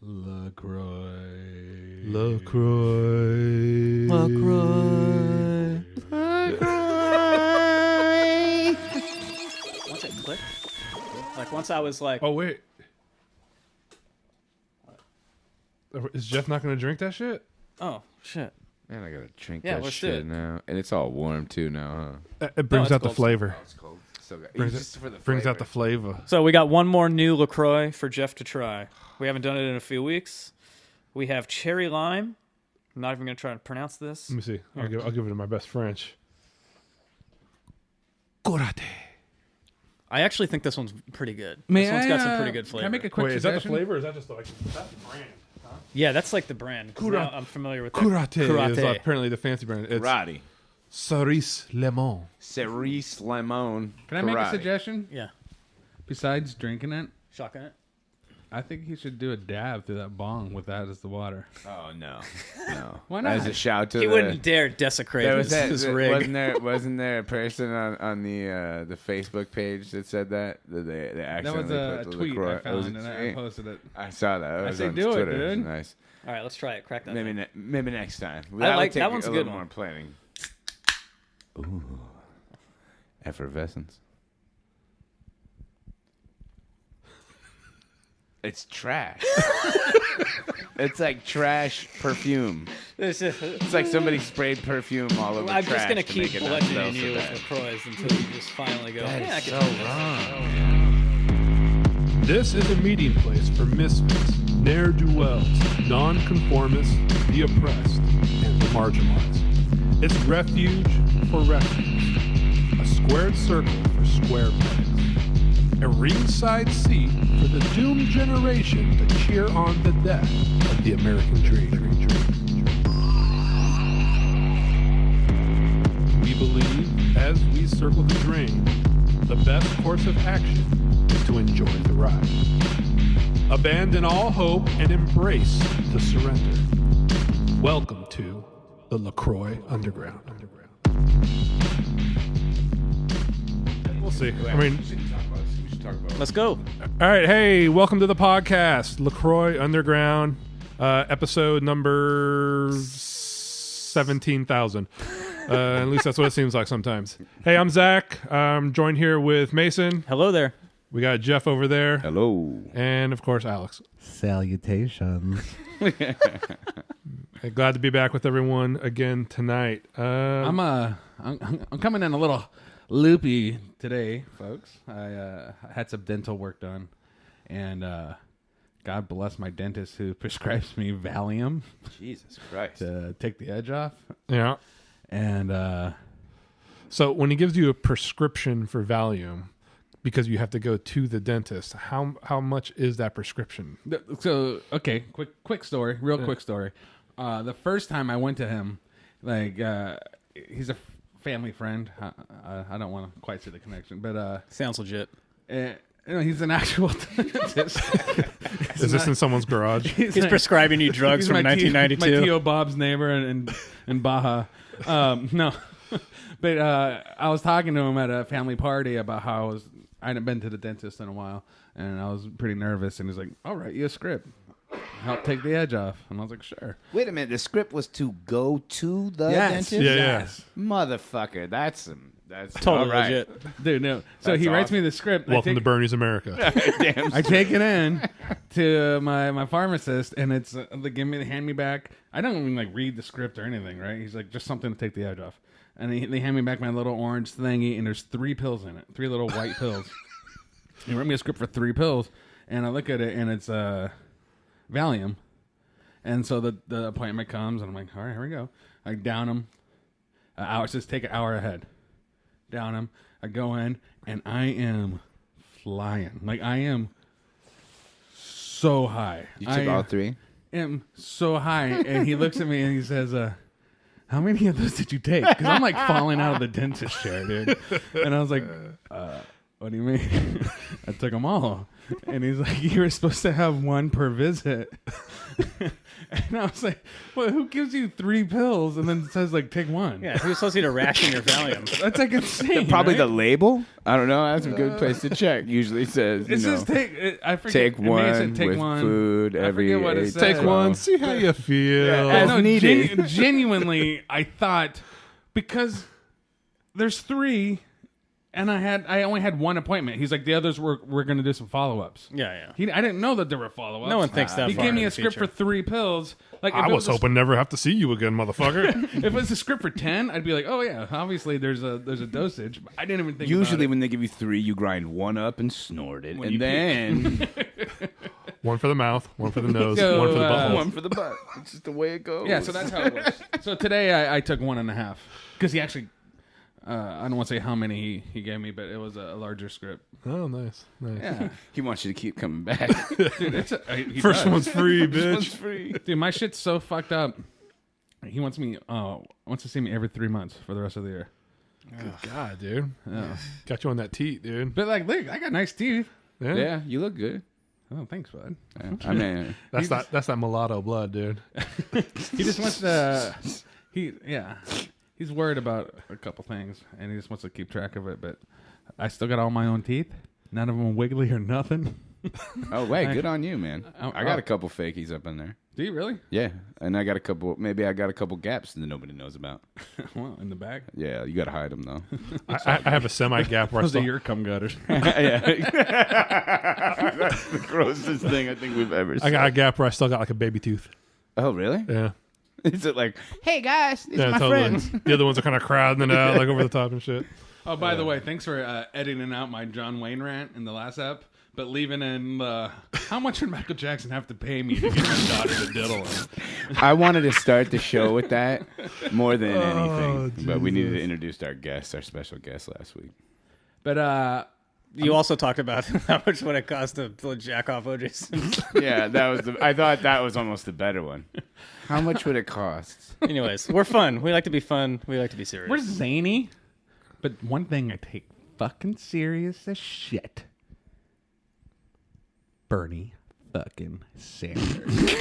LaCroix. Once it clicked, like once I was like, Oh, wait. Is Jeff not going to drink that shit? oh shit. Man, I gotta drink Yeah, that let's do shit it. now. And it's all warm too now, huh? It brings it's out the cold. flavor. Oh, it's cold. So good. Brings, Just for the brings out the flavor. flavor. So we got one more new LaCroix for Jeff to try. We haven't done it in a few weeks. We have cherry lime. I'm not even going to try to pronounce this. Let me see. I'll give it to my best French. Corate. I actually think this one's pretty good. May This one's got some I, pretty good flavor. Can I make a quick Wait, is that the suggestion? flavor or is that just like that's the brand? Yeah, that's like the brand. 'Cause Cura- now I'm familiar with that. Curate is apparently the fancy brand. It's Karate. Cerise Lemon. Cerise lemon. Can I make a karate. suggestion? Yeah. Besides drinking it, Shotgun it. I think he should do a dab through that bong with that as the water. Oh no, no. Why not? As a shout to He the, wouldn't dare desecrate There was his rig. Wasn't there a person on the Facebook page that said that they That accidentally was a put the tweet LaCroix. I It was found, a and I tweet? posted it. I saw that. It was say on do it, Twitter. dude. Nice. All right, let's try it. Crack that. Maybe thing. maybe next time. I like- would take that one's a a good little one. more planning. Ooh, effervescence. It's trash. It's like trash perfume. It's like somebody sprayed perfume all over I'm trash just gonna to keep make it not bludgeoning smell so you with bad. LaCroix until you just finally go. That Yeah, I is can so do this." wrong. This is a meeting place for misfits, ne'er-do-wells, nonconformists, the oppressed, and the marginalized. It's refuge for refuge, a squared circle for square pegs, a ringside seat for the doomed generation to cheer on the death of the American dream. We believe, as we circle the drain, the best course of action is to enjoy the ride. Abandon all hope and embrace the surrender. Welcome to the LaCroix Underground. We'll see. I mean, We should talk about Let's go. all right. Hey, welcome to the podcast, LaCroix Underground, episode number 17,000. At least that's what it seems like sometimes. Hey, I'm Zach. I'm joined here with Mason. Hello there. We got Jeff over there. Hello. And, of course, Alex. Salutations. Hey, glad to be back with everyone again tonight. I'm coming in a little loopy today, folks. I had some dental work done, and God bless my dentist who prescribes me Valium Jesus Christ. to take the edge off. Yeah. And So when he gives you a prescription for Valium, because you have to go to the dentist, how much is that prescription? so okay, quick story, quick story. The first time I went to him, like he's a family friend. I don't want to quite see the connection, but Sounds legit. he's an actual dentist. Is this in someone's garage? He's prescribing you drugs He's from my 1992. my Tio Bob's neighbor in Baja. No, but I was talking to him at a family party about how I hadn't been to the dentist in a while, and I was pretty nervous. And he's like, "I'll write you a script, help take the edge off." And I was like, "Sure." Wait a minute. The script was to go to the Yes. dentist? Yeah. Motherfucker. That's Totally all right. legit. Dude, no. So That's he writes awesome. me the script. Welcome to Bernie's America. Damn. I take it in to my pharmacist, and it's they hand me back. I don't even like read the script or anything, right? He's like, just something to take the edge off, and they hand me back my little orange thingy, and there's 3 pills in it, 3 little white pills. He wrote me a script for 3 pills, and I look at it, and it's Valium, and so the appointment comes, and I'm like, all right, here we go. I down them. It says take an hour ahead. Down them. I go in, and I am flying. Like, I am so high. You took all 3? Am so high, and he looks at me and he says, "How many of those did you take?" Because I'm like falling out of the dentist chair, dude. And I was like, what do you mean? I took them all. And he's like, you were supposed to have one per visit. And I was like, well, who gives you 3 pills and then says, like, take one? Yeah, he was supposed to need to ration your Valium. That's like insane. Probably right? the label. I don't know. That's a good place to check. Usually it says, It says I forget. take It may have said one take with one. food I every forget what it 8 said. Take to one, 12. see how you feel. As No, needed. genuinely, I thought because there's 3, and I only had 1 appointment. He's like, the others we're going to do some follow ups. Yeah. I didn't know that there were follow ups. No one thinks that He far gave me in a the script future. for 3 pills. Like if I it was hoping never have to see you again, motherfucker. If it was a script for 10, I'd be like, oh yeah, obviously there's a dosage. But I didn't even think. Usually about when they give you 3, you grind 1 up and snort it. When you And then One for the mouth, one for the nose, So, one for the butthole. one for the butt. It's just the way it goes. it. Yeah, so that's how it works. So today I took 1.5 because he actually. I don't want to say how many he gave me, but it was a larger script. Oh, nice. Yeah, He wants you to keep coming back. dude, it's he First does. one's free, bitch. It's free. Dude, my shit's so fucked up. He wants to see me every 3 months for the rest of the year. Good God, dude. Yeah. Got you on that teat, dude. But like, look, I got nice teeth. Yeah, you look good. Oh, thanks, bud. Yeah. I mean, That's that mulatto blood, dude. He just wants to. He's worried about a couple things, and he just wants to keep track of it. But I still got all my own teeth. None of them wiggly or nothing. oh wait, good on you, man. Oh, I got a couple fakies up in there. Do you really? Yeah, and I got a couple. Maybe I got a couple gaps that nobody knows about. Well, in the back. Yeah, you got to hide them though. I have a semi gap where I Those are still, your cum gutters. yeah, that's the grossest thing I think we've ever seen. I got a gap where I still got like a baby tooth. Oh really? Yeah. Is it like, hey guys, these Yeah, are my totally. friends? The other ones are kind of crowding it out, like over the top and shit. Oh, by the way, thanks for editing out my John Wayne rant in the last ep, but leaving in how much would Michael Jackson have to pay me to get my daughter to diddle him? I wanted to start the show with that more than Oh, anything, but we needed to Jesus. introduce our special guest last week. But You also talked about how much would it cost to jack off O.J. Simpson. Yeah, that was. I thought that was almost the better one. How much would it cost? Anyways, we're fun. We like to be fun. We like to be serious. we're zany. But one thing I take fucking serious as shit. Bernie fucking Sanders.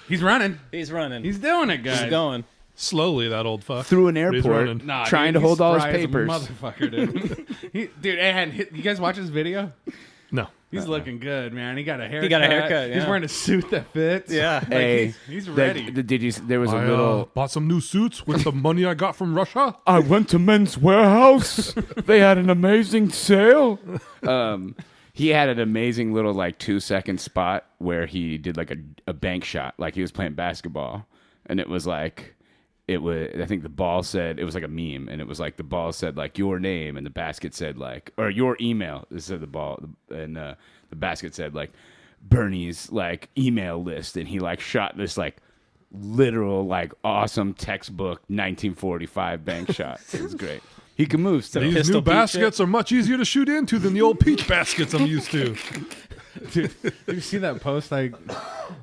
He's running. He's running. He's doing it, guys. He's going. Slowly, that old fuck. Through an But he's airport. running. Nah, Trying dude, to hold he's all his spry as a papers. Motherfucker, dude. You guys watch his video? No. He's looking good, man. He got a haircut. got a haircut, He's yeah. wearing a suit that fits. Yeah. Like, Hey, he's ready. Did you? There was a I little. bought some new suits with the money I got from Russia. I went to Men's Warehouse. They had an amazing sale. He had an amazing little like 2-second spot where he did like a bank shot, like he was playing basketball, and it was like. It was. I think the ball said it was like a meme, and it was like the ball said like your name, and the basket said like or your email. It said the ball, and the basket said like Bernie's like email list, and he like shot this like literal like awesome textbook 1945 bank shot. It was great. He can move still. These Pistol new Pete baskets are much easier to shoot into than the old peach baskets I'm used to. Dude, did you see that post I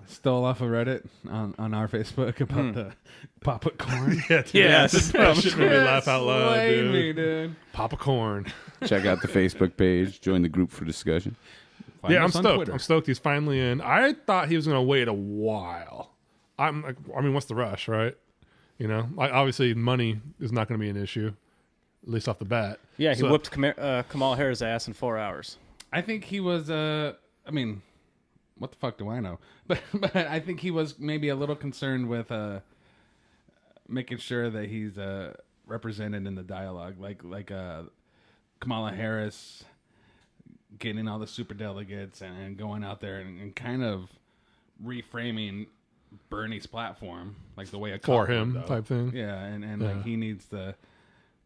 stole off of Reddit on our Facebook about the Papa Corn? Yeah, dude, Yes. that shit made me laugh out loud, Slayed dude. me, dude. Papa corn. Check out the Facebook page. Join the group for discussion. Find Yeah, I'm us on stoked. Twitter. I'm stoked he's finally in. I thought he was going to wait a while. I mean, what's the rush, right? You know, obviously money is not going to be an issue, at least off the bat. Yeah, he So- whooped Kamala Harris' ass in 4 hours. I think he was. I mean, what the fuck do I know? But I think he was maybe a little concerned with making sure that he's represented in the dialogue, like Kamala Harris getting all the super delegates and going out there and kind of reframing Bernie's platform, like the way a For cop him would, though. type thing. Yeah, and Yeah. like he needs the.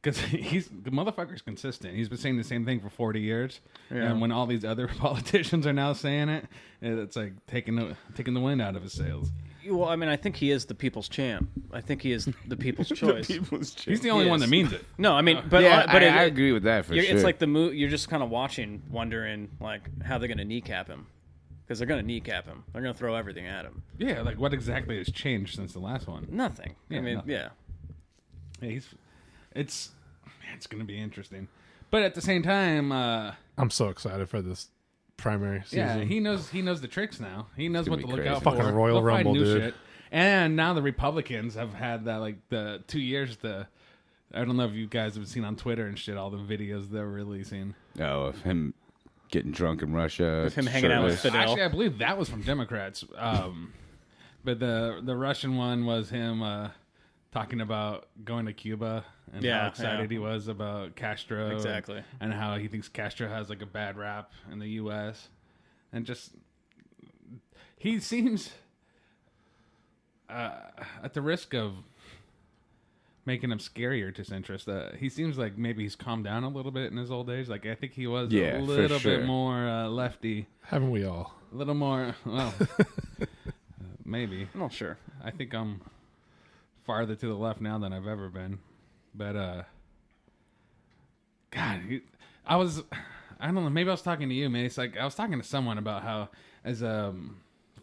Because the motherfucker's consistent. He's been saying the same thing for 40 years. Yeah. And when all these other politicians are now saying it, it's like taking the wind out of his sails. Well, I mean, I think he is the people's champ. I think he is the people's choice. He's the only one that means it. No, I mean, but yeah, but I agree with that for sure. It's like the you're just kind of watching, wondering like how they're going to kneecap him, because they're going to kneecap him. They're going to throw everything at him. Yeah, like what exactly has changed since the last one? Nothing. Yeah, I mean, nothing. yeah. Yeah, it's it's going to be interesting. But at the same time, I'm so excited for this primary season. yeah, he knows the tricks now. He knows what to gonna be look out crazy. for. Fucking Royal They'll find Rumble, new dude. shit. And now the Republicans have had that like the 2 years to. I don't know if you guys have seen on Twitter and shit all the videos they're releasing. Oh, of him getting drunk in Russia. Of him hanging out with shirtless. Fidel. Actually, I believe that was from Democrats. But the Russian one was him talking about going to Cuba and how excited he was about Castro. Exactly. And how he thinks Castro has like a bad rap in the U.S. And just he seems at the risk of making him scarier to centrist. He seems like maybe he's calmed down a little bit in his old age. Like I think he was Yeah, a for little sure. bit more lefty, Haven't we all? a little more. Well, maybe. I'm not sure. I think I'm farther to the left now than I've ever been. But God, I don't know. Maybe I was talking to you, Mace. Like I was talking to someone about how, as a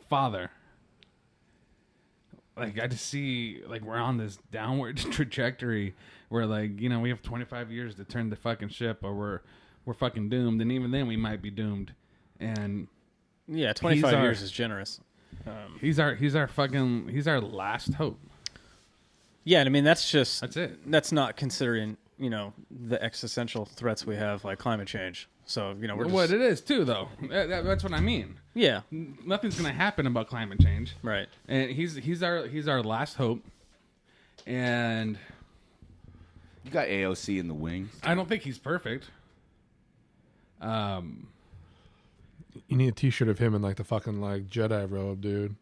father, like I just see like we're on this downward trajectory where like we have 25 years to turn the fucking ship, or we're fucking doomed, and even then we might be doomed. And Yeah, 25 He's our- years is generous. he's our last hope. Yeah, and I mean that's it. That's not considering the existential threats we have like climate change. So we're just, What it is too, though. That's what I mean. yeah, Nothing's gonna happen about climate change, right. and he's our last hope. And You got AOC in the wings. I don't think he's perfect. You need a T-shirt of him in like the fucking like Jedi robe, dude.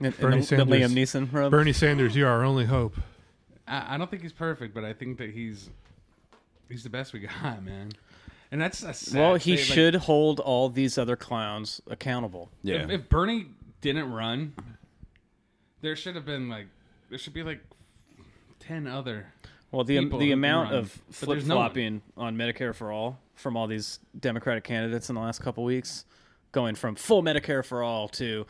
And Bernie the Sanders. Liam Neeson rub. Bernie Sanders, you are our only hope. I don't think he's perfect, but I think that he's the best we got, man. And that's a sad Well, he state. Like, should hold all these other clowns accountable. Yeah. If Bernie didn't run, there should be like 10 other. Well, people the who amount can run, of but flip there's no one. flopping on Medicare for all from all these Democratic candidates in the last couple weeks, going from full Medicare for all to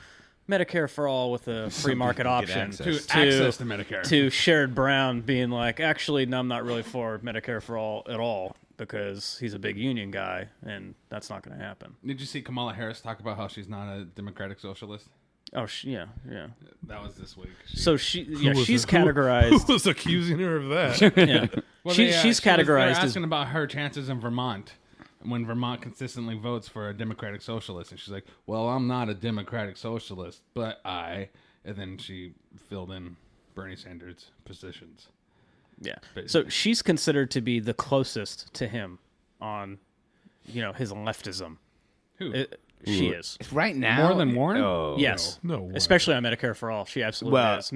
Medicare for all with a free market people get option access. To access to Medicare. to Sherrod Brown being like, actually, no, I'm not really for Medicare for all at all because he's a big union guy, and that's not going to happen. Did you see Kamala Harris talk about how she's not a democratic socialist? Oh, yeah. That was this week. So she's Who categorized. was accusing her of that? Yeah, Well, she's categorized They're as asking about her chances in Vermont when Vermont consistently votes for a democratic socialist, and she's like, "Well, I'm not a democratic socialist, but I." And then she filled in Bernie Sanders' positions. yeah. So she's considered to be the closest to him on, his leftism. Who? She is. Right now, More than Warren? Oh, Yes. No way. Especially on Medicare for all. She absolutely Well- is.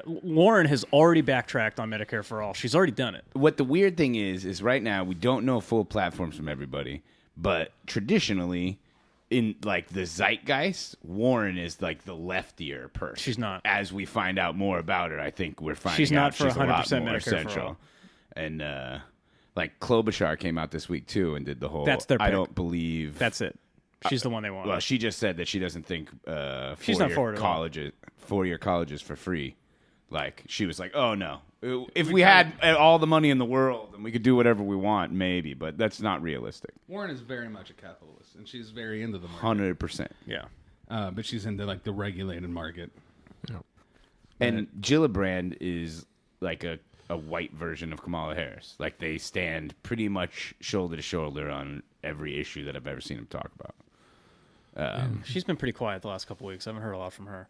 Warren has already backtracked on Medicare for all. She's already done it. What the weird thing is right now we don't know full platforms from everybody, but traditionally, in like the zeitgeist, Warren is like the leftier person. She's not. As we find out more about her, I think we're finding She's not out for she's a lot 100% more Medicare for central. all. And like Klobuchar came out this week too and did the whole. That's their I pick. don't believe That's it. She's the one they want. Well, she just said that she doesn't think She's not for it at all. four-year colleges for free. Like she was like, "Oh no, if we had all the money in the world and we could do whatever we want, maybe, but that's not realistic." Warren is very much a capitalist, and she's very into the market. 100%. yeah. But she's into like the regulated market. And Gillibrand is like a white version of Kamala Harris. Like they stand pretty much shoulder to shoulder on every issue that I've ever seen him talk about. She's been pretty quiet the last couple weeks. I haven't heard a lot from her.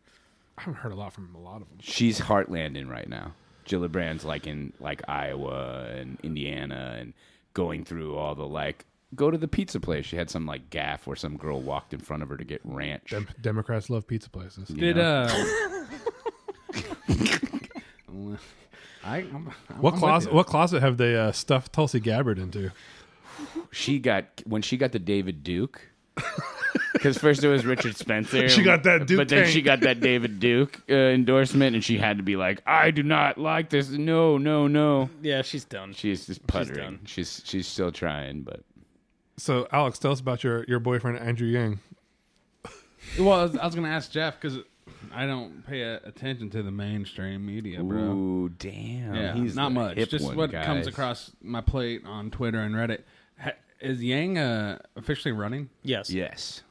I haven't heard a lot from a lot of them. She's heartlanding right now. Gillibrand's like in like Iowa and Indiana and going through all the like go to the pizza place. She had some like gaffe where some girl walked in front of her to get ranch. Democrats love pizza places. Did What closet have they stuffed Tulsi Gabbard into? When she got the David Duke. Because first it was Richard Spencer. She got that Duke But then tank. she got that David Duke endorsement, and she had to be like, I do not like this. No. Yeah, she's done. She's just puttering. She's still trying, but So, Alex, tell us about your boyfriend Andrew Yang. Well, I was going to ask Jeff because I don't pay attention to the mainstream media, bro. Ooh, damn. Yeah, He's not the much. hip Just one, what guys. comes across my plate on Twitter and Reddit. Is Yang officially running? Yes. Yes.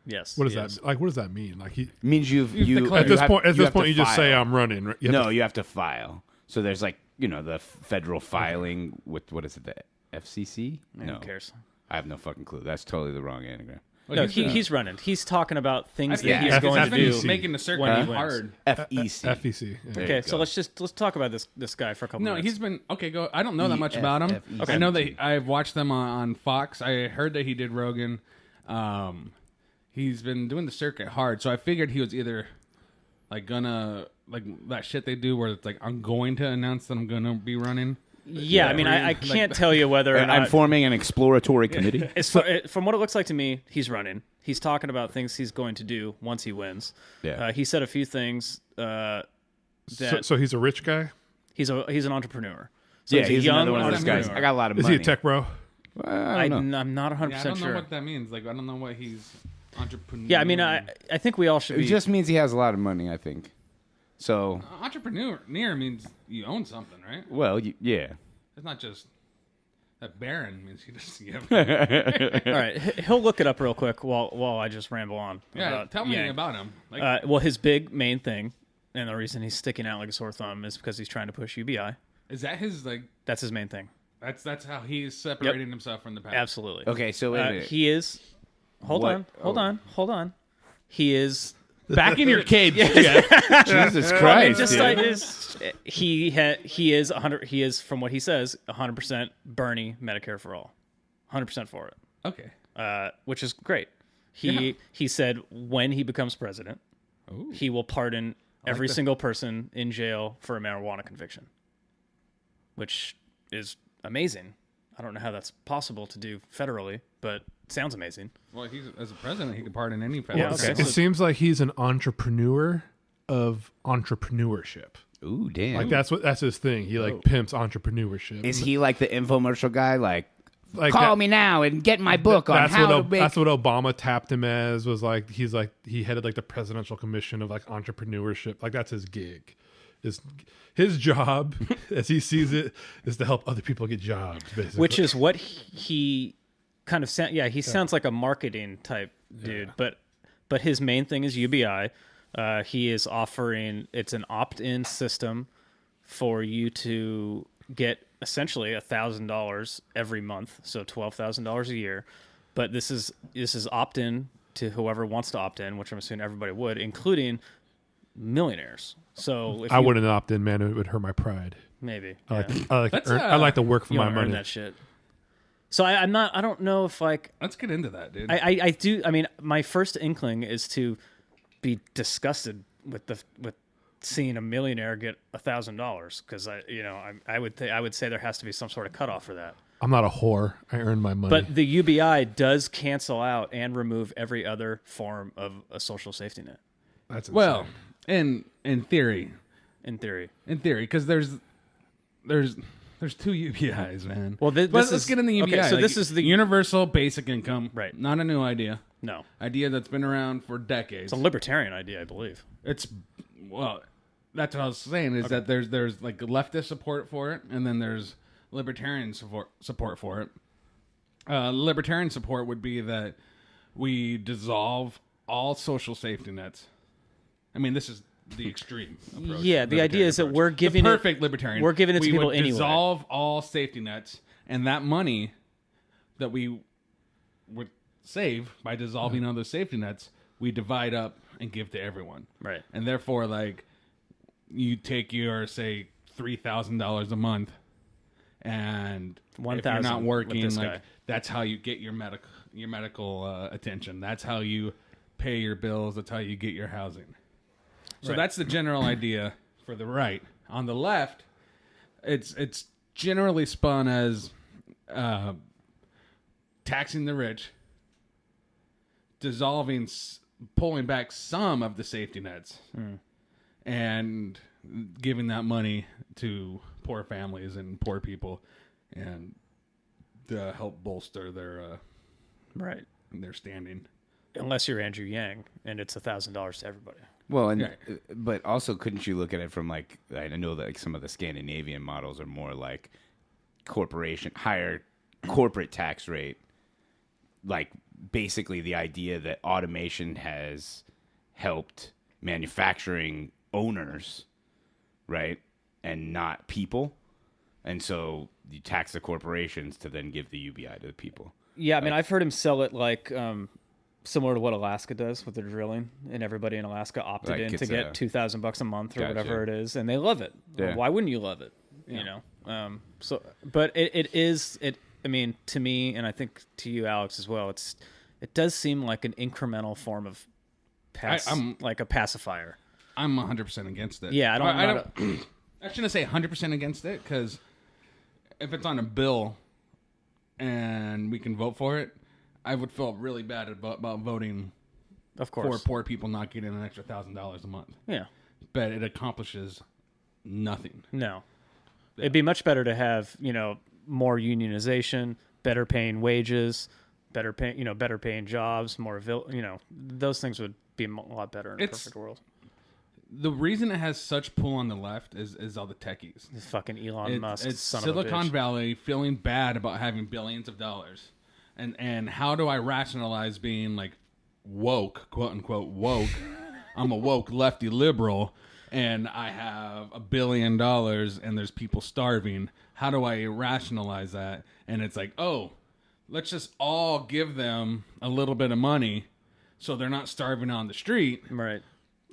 Yes. What does he is. that like? What does that mean? Like he Means you declared- at this have- point you have to you just say file. I'm running. Right? You have to file. So there's like, the federal filing with, what is it, the FCC? Who cares? I have no fucking clue. That's totally the wrong anagram. Well, No, he's running. He's talking about things that yeah, he's I've going I've to been do. making the circuit when he wins. hard. FEC. FEC. Yeah. There Okay, you so go. let's talk about this guy for a couple No, minutes. he's been okay. Go. I don't know that much about him. EFFEC. I know that I've watched them on Fox. I heard that he did Rogan. He's been doing the circuit hard, so I figured he was either like gonna like that shit they do where it's like I'm going to announce that I'm gonna be running. Yeah, I mean, I can't tell you whether or not. I'm forming an exploratory committee. From what it looks like to me, he's running. He's talking about things he's going to do once he wins. Yeah. He said a few things that So he's a rich guy. he's an entrepreneur. So Yeah, a he's young another one of those guys. entrepreneur. I got a lot of Is money. he a tech bro? I don't know. I'm not 100% Yeah, I don't know sure. what that means. Like I don't know what he's entrepreneur. Yeah, I mean, I think we all should It be. just means he has a lot of money, I think. So, entrepreneur means you own something, right? well, yeah. It's not just that Baron means you just All right, he'll look it up real quick while I just ramble on. yeah. about Tell me Yang. about him. Like, Well, his big main thing, and the reason he's sticking out like a sore thumb is because he's trying to push UBI. is that his like? That's his main thing. That's how he's separating himself from the pack. Absolutely. Okay, so wait a minute. He is. Hold What? on. He is. Back in your cage. Jesus Christ, Just dude. like this, he is 100. He is, from what he says, 100% Bernie Medicare for all, 100% for it. Okay. Which is great. He said when he becomes president, he will pardon every single person in jail for a marijuana conviction, which is amazing. I don't know how that's possible to do federally, but it sounds amazing. Well, he's as a president, he can pardon any federal. Yeah, okay. It seems like he's an entrepreneur of entrepreneurship. Ooh, damn. Like that's his thing. He like pimps entrepreneurship. Is he like the infomercial guy? Like like call that- me now and get my book on that's how what to make. that's what Obama tapped him as. Was like he headed like the presidential commission of like entrepreneurship. Like that's his gig. His job, as he sees it, is to help other people get jobs. Basically, Which is what he kind of sound. Yeah, he sounds like a marketing type dude, but his main thing is UBI. He is offering, it's an opt-in system for you to get essentially $1,000 every month, so $12,000 a year. But this is opt-in to whoever wants to opt in, which I'm assuming everybody would, including millionaires. So if I you- wouldn't opt in, man. It would hurt my pride. maybe I like, yeah. I like to work for You my want to earn money. that shit. So I don't know if like Let's get into that, dude. I do. I mean, my first inkling is to be disgusted with seeing a millionaire get $1,000 because I would say there has to be some sort of cutoff for that. I'm not a whore. I earn my money. But the UBI does cancel out and remove every other form of a social safety net. that's insane. well, in theory, because there's two UBIs, man. Well, this let's is- get in the UBI. okay, so this is the- universal basic income, Right. Not a new idea. No, Idea that's been around for decades. it's a libertarian idea, I believe. It's well, that's what I was saying is that there's like leftist support for it, and then there's libertarian support for it. Libertarian support would be that we dissolve all social safety nets. I mean, this is the extreme approach. Yeah, the idea is that approach. we're giving the it- perfect libertarian. we're giving it to we people would anyway. dissolve all safety nets, and that money that we would save by dissolving all those safety nets, we divide up and give to everyone. Right. And therefore, like, you take your, say, $3,000 a month, and if you're 1,000 not with working, this like, guy. that's how you get your medical attention. That's how you pay your bills. That's how you get your housing. So Right. that's the general idea for the right. On the left, it's generally spun as taxing the rich, dissolving, pulling back some of the safety nets, and giving that money to poor families and poor people, and to help bolster their Right. standing. unless you're Andrew Yang, and it's $1,000 to everybody. Well, and but also, couldn't you look at it from like, I know that like some of the Scandinavian models are more like higher corporate tax rate, like basically the idea that automation has helped manufacturing owners, right, and not people, and so you tax the corporations to then give the UBI to the people. Yeah, I mean, I've heard him sell it like similar to what Alaska does with their drilling, and everybody in Alaska opted Like in to get $2,000 a month or Gotcha. whatever it is, and they love it. Yeah. Well, why wouldn't you love it? Yeah. You know. So, but it is. I mean, to me, and I think to you, Alex, as well. It does seem like an incremental form of like a pacifier. I'm 100% against it. Yeah, I shouldn't say 100% against it, because if it's on a bill and we can vote for it, I would feel really bad about voting Of for course. poor people not getting an extra $1,000 a month. Yeah. But it accomplishes nothing. No. It'd be much better to have, more unionization, better paying wages, better paying jobs, more those things would be a lot better in a perfect world. The reason it has such pull on the left is all the techies. This fucking Elon Musk, It's son Silicon of a bitch. Valley feeling bad about having billions of dollars. And how do I rationalize being like woke, quote unquote woke? I'm a woke lefty liberal, and I have $1 billion, and there's people starving. How do I rationalize that? And it's like, oh, let's just all give them a little bit of money so they're not starving on the street. Right.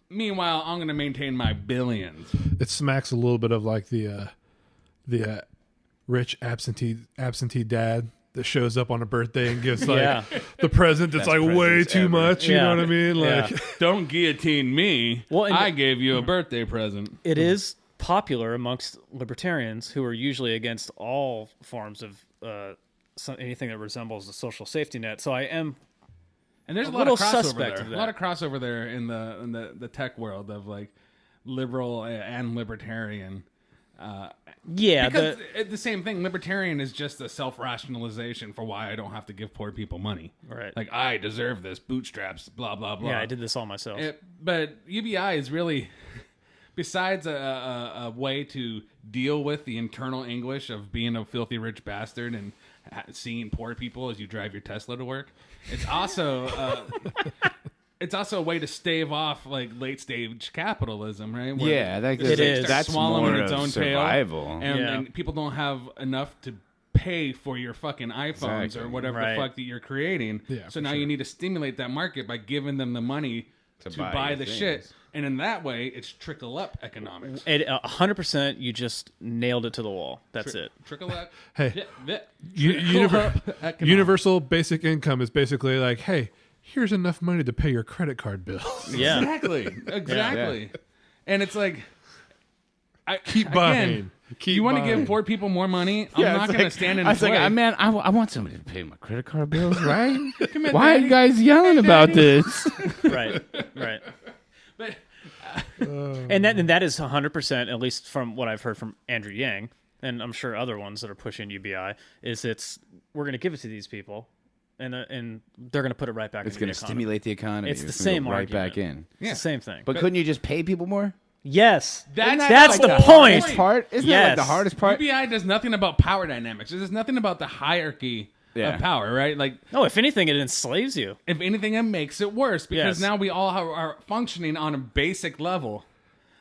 Meanwhile, I'm going to maintain my billions. It smacks a little bit of like the rich absentee dad that shows up on a birthday and gives like the present that's like way too much. You know what I mean? Like, Don't guillotine me. Well, I gave you a birthday present. It is popular amongst libertarians who are usually against all forms of anything that resembles a social safety net. So I am And there's a lot little of crossover suspect there. of A that. lot of crossover there in the tech world of like liberal and libertarian. Because the same thing. Libertarian is just a self-rationalization for why I don't have to give poor people money. Right. Like, I deserve this. Bootstraps. Blah blah blah. Yeah, I did this all myself. But UBI is really, besides a way to deal with the internal anguish of being a filthy rich bastard and seeing poor people as you drive your Tesla to work, it's also it's also a way to stave off like late stage capitalism, right? Where Yeah, the It state is. starts That's swallowing more its of own survival. tail, Yeah. and people don't have enough to pay for your fucking iPhones Exactly. or whatever Right. the fuck that you're creating. Yeah, so for now sure. you need to stimulate that market by giving them the money to buy your the things. shit. And in that way, it's trickle up economics. 100%, you just nailed it to the wall. That's it. Trickle up. Hey, trickle up economics. universal basic income is basically like, hey, here's enough money to pay your credit card bill. Yeah. Exactly. And it's like, Keep buying. Keep you want to buying. give poor people more money? I'm not going to stand in I his was like, way. man, I want somebody to pay my credit card bills, right? Come here, Why are Daddy. you guys yelling about this? Right. But And that is 100%, at least from what I've heard from Andrew Yang, and I'm sure other ones that are pushing UBI, is we're going to give it to these people, and they're going to put it right back It's into going the to economy. stimulate the economy. It's the gonna same go right argument. back in. It's the same thing. But couldn't you just pay people more? Yes. That's the the point. point. Part isn't that like the Yes. hardest part? UBI does nothing about power dynamics. It does nothing about the hierarchy Yeah. of power, right? Like, No, if anything, it enslaves you. if anything, it makes it worse because Yes. now we all are functioning on a basic level.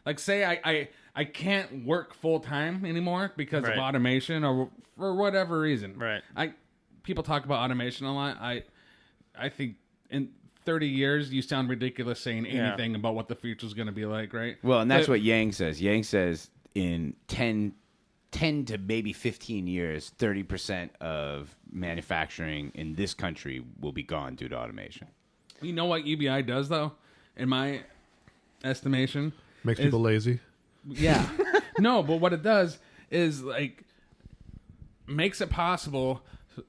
Like, say I can't work full time anymore because of Right. automation or for whatever reason. Right. People talk about automation a lot. I think in 30 years you sound ridiculous saying anything about what the future is going to be like, right? Well, and that's But- what Yang says. Yang says in 10 to maybe 15 years, 30% of manufacturing in this country will be gone due to automation. You know what UBI does, though, in my estimation? Makes is- people lazy. Yeah. No, but what it does is, like, makes it possible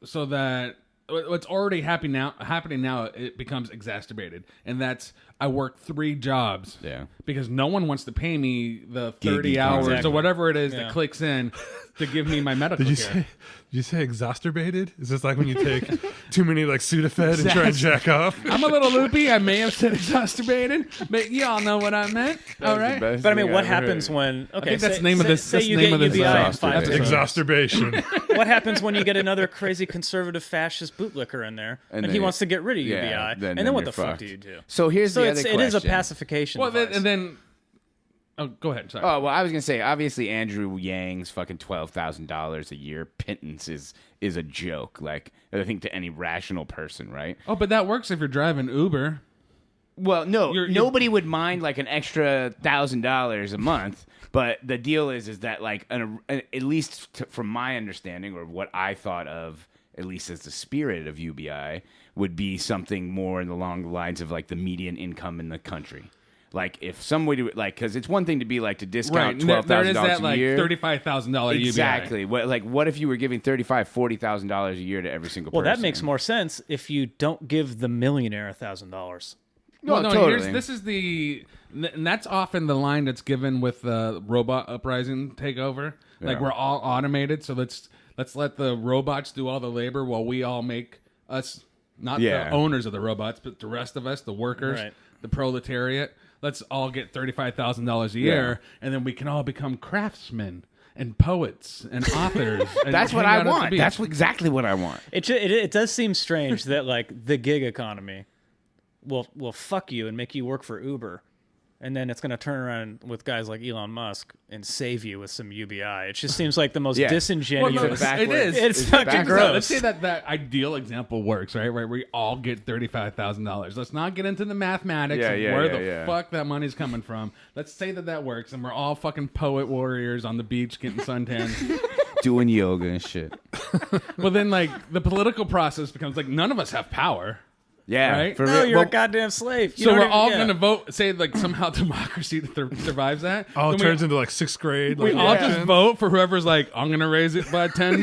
so that what's already happening now, it becomes exacerbated. And that's, I work 3 jobs. Yeah. Because no one wants to pay me the 30 Gig hours economy. or whatever it is Yeah. that clicks in to give me my medical Did you care. you say exacerbated? Is this like when you take too many like Sudafed and try and jack off? I'm a little loopy. I may have said exacerbated, but y'all know what I meant. All right. But I mean, what happens when? Okay, I think that's say, the name of this. Say that's you the name get of this UBI in 5 episode. Exacerbation. What happens when you get another crazy conservative fascist bootlicker in there, and he wants to get rid of UBI? Then what the fuck do you do? So here's the other question. It is a pacification. Well, device. and then. Oh, go ahead. Sorry. Oh, well, I was going to say, obviously, Andrew Yang's fucking $12,000 a year pittance is a joke. Like, I think to any rational person, right? Oh, but that works if you're driving Uber. Well, no, nobody would mind like an extra $1,000 a month. But the deal is that like, at least from my understanding or what I thought of, at least as the spirit of UBI, would be something more along the lines of like the median income in the country. Like if somebody like, because it's one thing to be like to discount $12,000 a year, $35,000 UBI. Exactly. What if you were giving $40,000 a year to every single person? Well, that makes more sense if you don't give the millionaire $1,000. Well, no, totally. this is and that's often the line that's given with the robot uprising takeover. Like we're all automated, so let's let the robots do all the labor while we all make us not the owners of the robots, but the rest of us, the workers, the proletariat. Let's all get $35,000 a year, and then we can all become craftsmen and poets and authors. And that's what I want. That's exactly what I want. It does seem strange that like the gig economy will fuck you and make you work for Uber, and then it's going to turn around with guys like Elon Musk and save you with some UBI. It just seems like the most disingenuous. Well, no, it is. It's fucking gross. Let's say that ideal example works, right? Where we all get $35,000. Let's not get into the mathematics of where the fuck that money's coming from. Let's say that works, and we're all fucking poet warriors on the beach getting suntan. Doing yoga and shit. Well, then, like, the political process becomes like none of us have power. Yeah, right? You're a goddamn slave. So we're all going to vote, say, like, somehow democracy survives that. Oh, it turns into, like, 6th grade. We all just vote for whoever's like, I'm going to raise it by $10.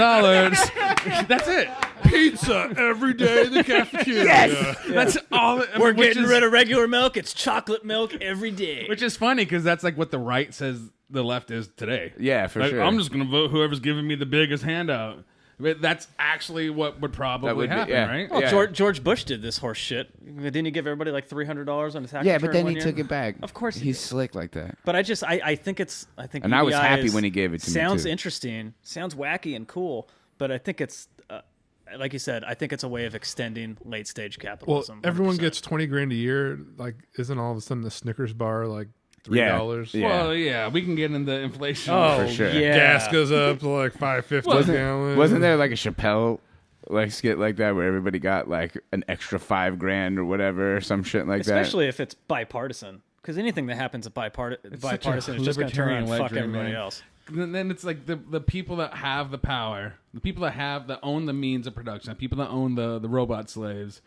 That's it. Pizza every day in the cafeteria. Yes! That's all. We're getting rid of regular milk. It's chocolate milk every day. Which is funny, because that's, like, what the right says the left is today. Yeah, for sure. I'm just going to vote whoever's giving me the biggest handout. But that's actually what would probably happen, right? Well, George Bush did this horse shit. Didn't he give everybody like $300 on his tax return? Yeah, but then he year? took it back. Of course he's slick like that. But I think and I was happy when he gave it to me. Sounds too. interesting, sounds wacky and cool, but I think it's like you said. I think it's a way of extending late stage capitalism. Well, everyone 100%. gets $20,000 a year. Like, isn't all of a sudden the Snickers bar like $3? Yeah. Well, yeah, we can get into inflation. Oh, for sure. Yeah. Gas goes up to like $5.50 a gallon. Wasn't there like a Chappelle like skit like that where everybody got like an extra $5,000 or whatever or some shit like Especially if it's bipartisan, because anything that happens at bipartisan is just going to turn around and fuck everybody else. And then it's like the people that have the power, the people that own the means of production, the people that own the robot slaves,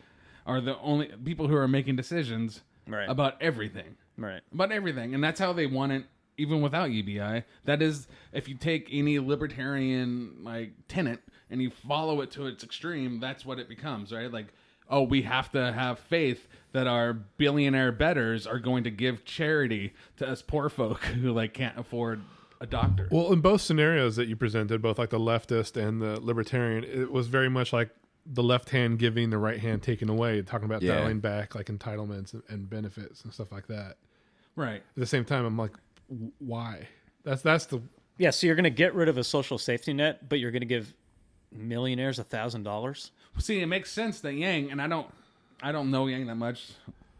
are the only people who are making decisions about everything. Right. About everything. And that's how they want it even without UBI. That is, if you take any libertarian like tenet and you follow it to its extreme, that's what it becomes, right? Like, oh, we have to have faith that our billionaire betters are going to give charity to us poor folk who like can't afford a doctor. Well, in both scenarios that you presented, both like the leftist and the libertarian, it was very much like the left hand giving, the right hand taking away, talking about dialing back like entitlements and benefits and stuff like that. Right. At the same time, I'm like, why? That's the So you're going to get rid of a social safety net, but you're going to give millionaires $1,000. See, it makes sense that Yang, and I don't know Yang that much,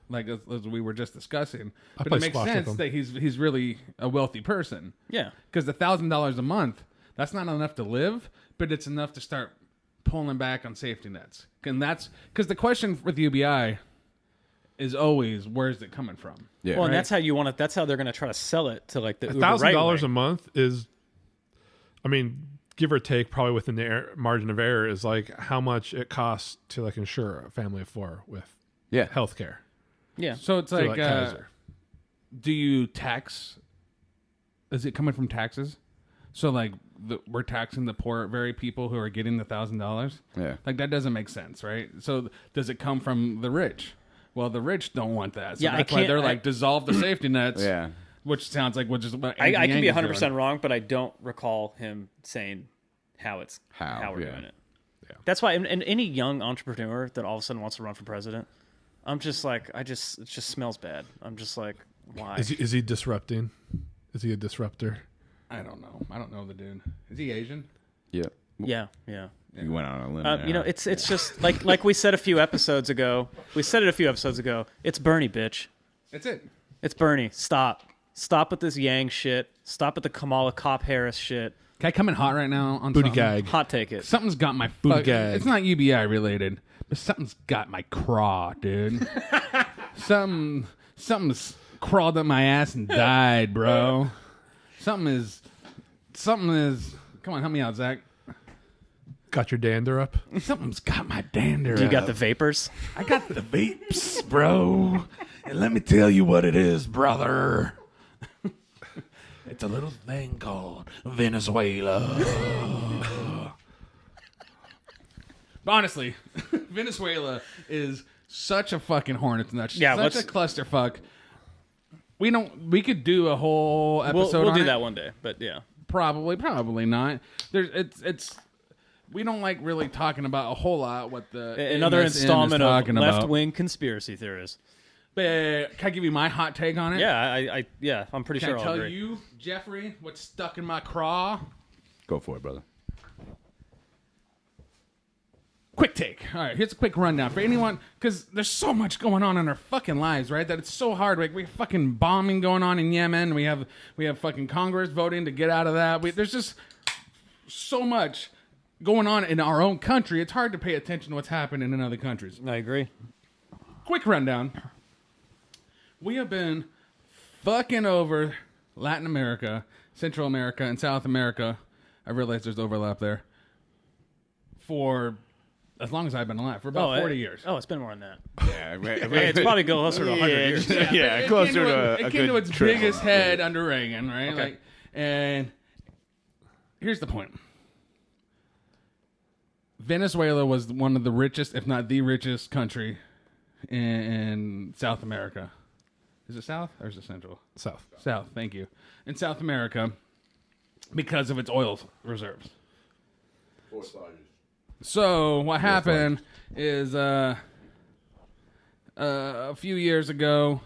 like as we were just discussing, but it makes sense that he's really a wealthy person. Yeah, because the $1,000 a month, that's not enough to live, but it's enough to start pulling back on safety nets. And that's because the question with UBI is always, where's it coming from? Yeah. Well, and that's how you want it. That's how they're going to try to sell it to like the $1,000 a month is, I mean, give or take, probably within the margin of error, is like how much it costs to like insure a family of four with health care. Yeah. So it's like do you tax? Is it coming from taxes? So like we're taxing the poor, very people who are getting the $1,000. Yeah. Like that doesn't make sense, right? So does it come from the rich? Well, the rich don't want that. So that's why they're like dissolve the safety nets. Yeah. Which sounds like what I can be 100% wrong, but I don't recall him saying, how we're yeah. doing it. Yeah. That's why, and any young entrepreneur that all of a sudden wants to run for president, I'm just like, it just smells bad. I'm just like, why? Is he disrupting? Is he a disruptor? I don't know. I don't know the dude. Is he Asian? Yep. Yeah. You went on a limb there. You know, it's just like we said a few episodes ago. It's Bernie, bitch. That's it. It's Bernie. Stop with this Yang shit. Stop with the Kamala Cop Harris shit. Can I come in hot right now on Booty something? gag. Hot take it. Something's got my Booty gag. It's not UBI related, but something's got my craw, dude. Something's crawled up my ass and died, bro. Something is. Come on, help me out, Zach. Got your dander up? Something's got my dander. You got the vapors? I got the vapes, bro. And let me tell you what it is, brother. It's a little thing called Venezuela. But honestly, Venezuela is such a fucking hornet's nest. Yeah, such a clusterfuck. We could do a whole episode. We'll on do it. that one day, but yeah. Probably not. It's. We don't like really talking about a whole lot what the Another MSN installment is of talking about. left-wing conspiracy theorists. But can I give you my hot take on it? Yeah, I'm pretty Can sure I I'll tell agree. you, Jeffrey, what's stuck in my craw? Go for it, brother. Quick take. All right, here's a quick rundown for anyone, because there's so much going on in our fucking lives, right? That it's so hard. Like we have fucking bombing going on in Yemen. We have fucking Congress voting to get out of that. There's just so much going on in our own country. It's hard to pay attention to what's happening in other countries. I agree. Quick rundown. We have been fucking over Latin America, Central America, and South America. I realize there's overlap there. For as long as I've been alive, for about 40 years. Oh, it's been more than that. Yeah, It's probably closer to 100 years. Yeah, closer to it a came to good its trip. biggest head under Reagan, right? Okay. And here's the point. Venezuela was one of the richest, if not the richest country in South America. Is it South or is it Central? South. South, thank you. In South America, because of its oil reserves. So what happened is a few years ago,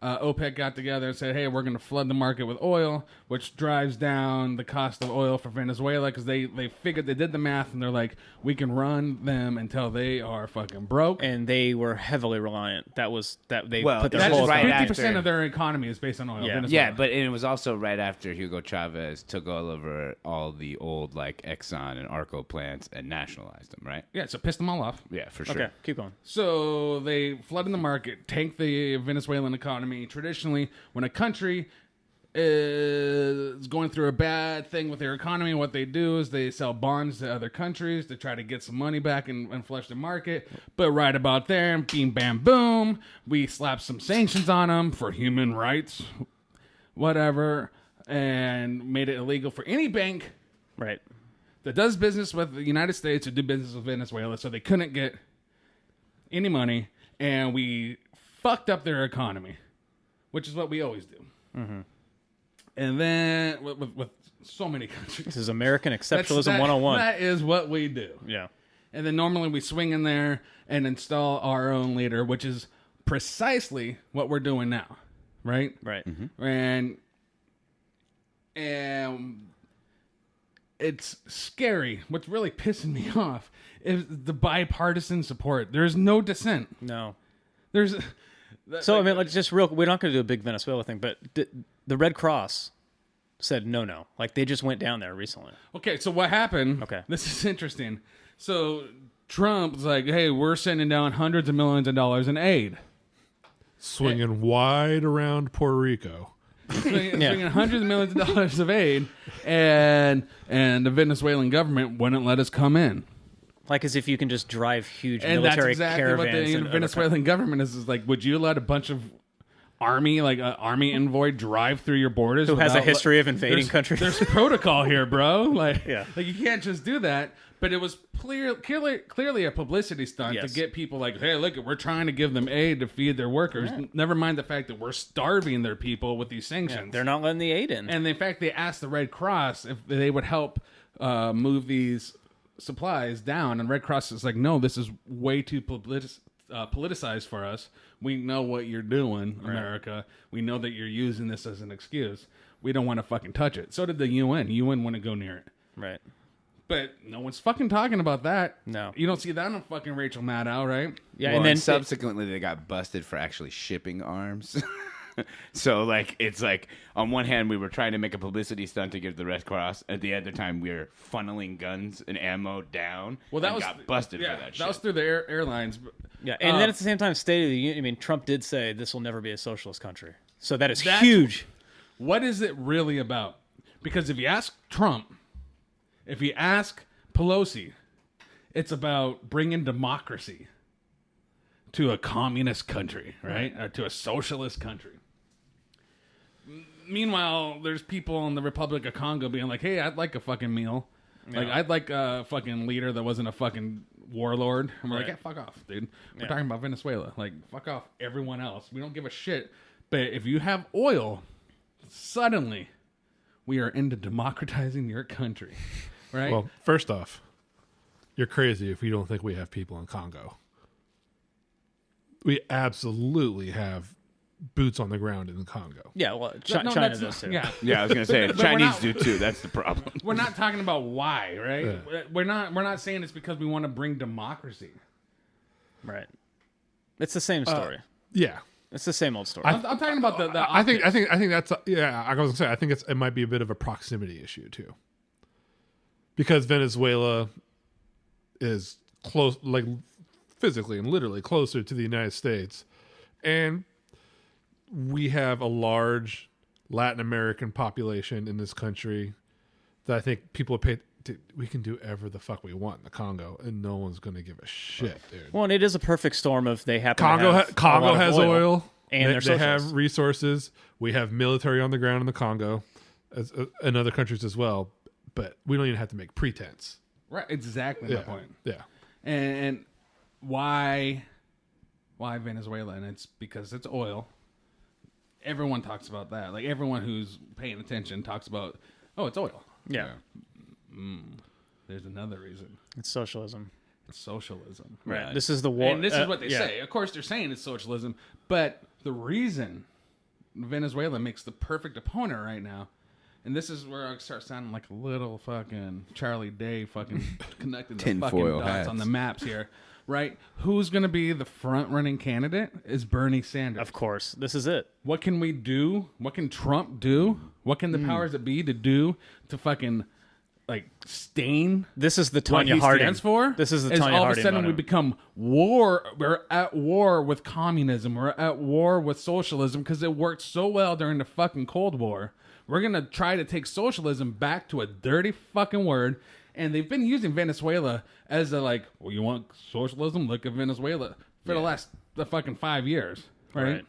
OPEC got together and said, hey, we're going to flood the market with oil, which drives down the cost of oil for Venezuela because they figured, they did the math, and they're like, we can run them until they are fucking broke. And they were heavily reliant. They put their That's whole right economy. 50% after. of their economy is based on oil. Yeah. Venezuela. Yeah, but it was also right after Hugo Chavez took all over all the old like Exxon and Arco plants and nationalized them, right? Yeah, so pissed them all off. Yeah, for sure. Okay, keep going. So they flooded the market, tanked the Venezuelan economy. Traditionally, when a country is going through a bad thing with their economy, what they do is they sell bonds to other countries to try to get some money back and flush the market. But right about there, beam, bam, boom, we slap some sanctions on them for human rights, whatever, and made it illegal for any bank Right. that does business with the United States to do business with Venezuela, so they couldn't get any money, and we fucked up their economy, which is what we always do. Mm-hmm. And then with so many countries, This is American exceptionalism that- 101. That is what we do. Yeah. And then normally we swing in there and install our own leader, which is precisely what we're doing now, right? Right. Mm-hmm. And it's scary. What's really pissing me off is the bipartisan support. There's no dissent. No. There's So, I mean, like, just real, we're not going to do a big Venezuela thing, but the Red Cross said no. Like, they just went down there recently. okay. So what happened? Okay. This is interesting. So Trump's like, "Hey, we're sending down hundreds of millions of dollars in aid, Swinging wide around Puerto Rico. swinging hundreds of millions of dollars of aid, and the Venezuelan government wouldn't let us come in." Like, as if you can just drive huge And that's military exactly what caravans. the in other Venezuelan government is like, would you let a bunch of army envoy drive through your borders? Who has a without history of invading there's- countries. There's protocol here, bro. Like, Yeah. like you can't just do that. But it was clearly a publicity stunt Yes. to get people like, hey, look, we're trying to give them aid to feed their workers. Yeah. Never mind the fact that we're starving their people with these sanctions. They're not letting the aid in. And in fact, they asked the Red Cross if they would help move these supplies down, and Red Cross is like, no, this is way too politicized for us. We know what you're doing, America. We know that you're using this as an excuse. We don't want to fucking touch it. So did the UN. UN wouldn't go near it. Right. But no one's fucking talking about that. No. You don't see that on fucking Rachel Maddow, right? Yeah, Well, and then subsequently they got busted for actually shipping arms. So, like, it's like, on one hand, we were trying to make a publicity stunt to give the Red Cross. At the other time, we were funneling guns and ammo down. Well, that and was got busted yeah, for that shit. That was through the airlines. Yeah, and then at the same time, State of the Union. I mean, Trump did say this will never be a socialist country, so that's huge. What is it really about? Because if you ask Trump, if you ask Pelosi, it's about bringing democracy to a communist country, right? Or to a socialist country. Meanwhile, there's people in the Republic of Congo being like, hey, I'd like a fucking meal. Like, I'd like a fucking leader that wasn't a fucking warlord. And we're like, yeah, fuck off, dude. We're talking about Venezuela. Like, fuck off everyone else. We don't give a shit. But if you have oil, suddenly we are into democratizing your country, right? Well, first off, you're crazy if you don't think we have people in Congo. We absolutely have boots on the ground in the Congo. Yeah, well, No, China that's does too. Yeah. Yeah, I was going to say, But we're Chinese not- do too. That's the problem. We're not talking about why, right? Yeah. We're not saying it's because we want to bring democracy. Right. It's the same story. Yeah. It's the same old story. I'm talking about the I think optics. that's yeah. I was gonna say I think it might be a bit of a proximity issue too, because Venezuela is close, like physically and literally closer to the United States, and we have a large Latin American population in this country that I think people pay. Dude, we can do whatever the fuck we want in the Congo, and no one's gonna give a shit, dude. Well, and it is a perfect storm of they happen Congo, to have Congo a lot of has oil, and they're they have socialists. resources. We have military on the ground in the Congo, and other countries as well. But we don't even have to make pretense. Right, exactly Yeah, my point. yeah. And why Venezuela? And it's because it's oil. Everyone talks about that. Like everyone who's paying attention talks about, oh, it's oil. Yeah. There's another reason. It's socialism. It's socialism. Right. This is the war. And this is what they yeah. say. Of course, they're saying it's socialism, but the reason Venezuela makes the perfect opponent right now, and this is where I start sounding like a little fucking Charlie Day fucking connecting the fucking Tinfoil dots hats. on the maps here, right? Who's going to be the front-running candidate is Bernie Sanders. Of course. This is it. What can we do? What can Trump do? What can the powers that be to do to fucking like stain This is the what Tanya he Harding. stands for? This is the is Tanya all Harding of a sudden we moment. become war. We're at war with communism. We're at war with socialism because it worked so well during the fucking Cold War. We're gonna try to take socialism back to a dirty fucking word, and they've been using Venezuela as a like, well, you want socialism? Look at Venezuela for the fucking 5 years, right?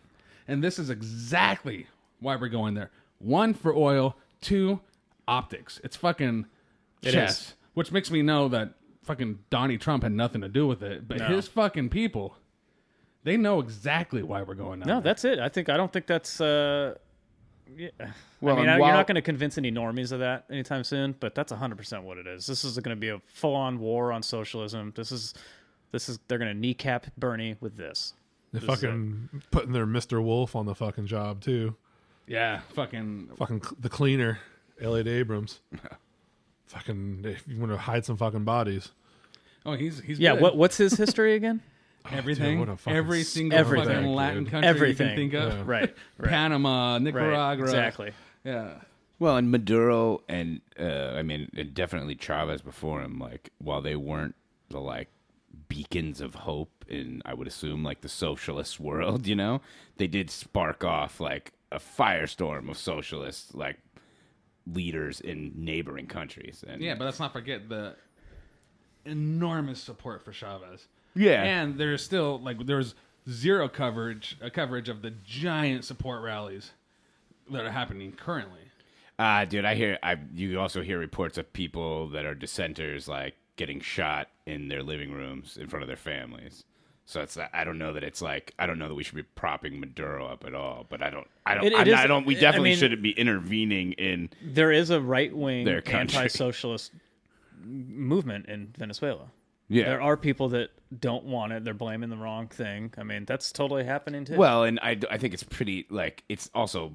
And this is exactly why we're going there. One, for oil. Two, optics. It's fucking It chess, is. which makes me know that fucking Donnie Trump had nothing to do with it. But No. his fucking people, they know exactly why we're going down No, there. that's it. I don't think that's. Yeah. Well, I mean, and you're while- not going to convince any normies of that anytime soon, but that's 100% what it is. This is going to be a full-on war on socialism. This is. They're going to kneecap Bernie with this. They're This is fucking putting their Mr. Wolf on the fucking job too. Yeah, fucking. Fucking the cleaner, Elliot Abrams. Fucking, if you want to hide some fucking bodies. Oh, he's Yeah. good. What's his history again? Everything, what a fucking every single everything, fucking Latin country Everything. you can think of. Yeah. Right. Panama, Nicaragua. Right. Exactly. Yeah. Well, and Maduro and and definitely Chavez before him, like while they weren't the like beacons of hope in, I would assume, like the socialist world, you know, they did spark off like a firestorm of socialist like leaders in neighboring countries. And Yeah, but let's not forget the enormous support for Chavez. yeah, And there's still there's zero coverage of the giant support rallies that are happening currently. dude, you also hear reports of people that are dissenters like getting shot in their living rooms in front of their families. So I don't know that we should be propping Maduro up at all, but we definitely I mean, shouldn't be intervening in There is a right-wing Their country. anti-socialist movement in Venezuela. Yeah. There are people that don't want it. They're blaming the wrong thing. I mean, that's totally happening too. Well, and I think it's pretty, like, it's also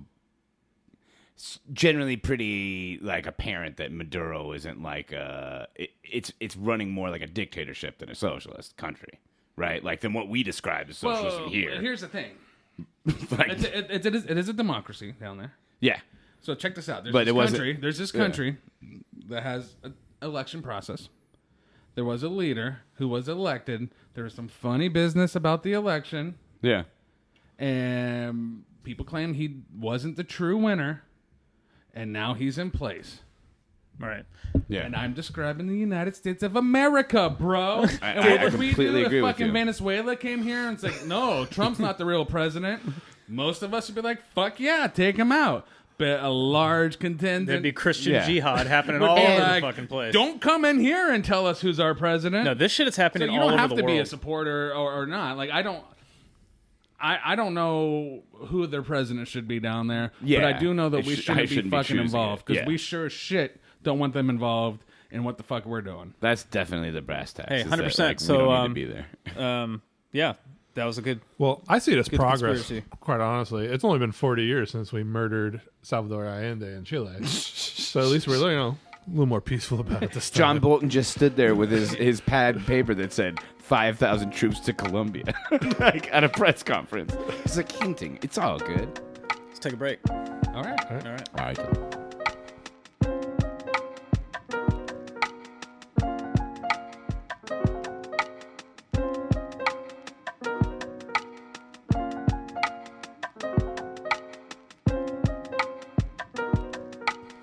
generally pretty, like, apparent that Maduro isn't like it's running more like a dictatorship than a socialist country, right? Like, than what we describe as socialism here. Here's the thing. Like, It is a democracy down there. yeah. So check this out. But it wasn't- There's this country that has an election process. There was a leader who was elected. There was some funny business about the election, Yeah. and people claim he wasn't the true winner, and now he's in place. right. Yeah. And I'm describing the United States of America, bro. And I what would we completely do agree if with fucking you. Venezuela came here and said, no, Trump's not the real president? Most of us would be like, fuck yeah, take him out. But a large contingent. There'd be Christian Yeah. jihad happening would all be over like, the fucking place. Don't come in here and tell us who's our president. No, this shit is So happening you all don't over have the to world. be a supporter or not. Like, I don't know who their president should be down there. Yeah. But I do know that It we sh- I shouldn't be shouldn't be fucking choosing involved. it. Because Yeah. we sure as shit don't want them involved in what the fuck we're doing. That's definitely the brass tacks. Hey, is that, 100%. like, we So, don't need to be there. Yeah, that was a good. Well, I see it as progress, conspiracy. quite honestly. It's only been 40 years since we murdered Salvador Allende in Chile. So at least we're, a little more peaceful about it this time. John Bolton just stood there with his pad and paper that said 5,000 troops to Colombia, like at a press conference. It's like hinting. It's all good. Let's take a break. All right. All right. All right.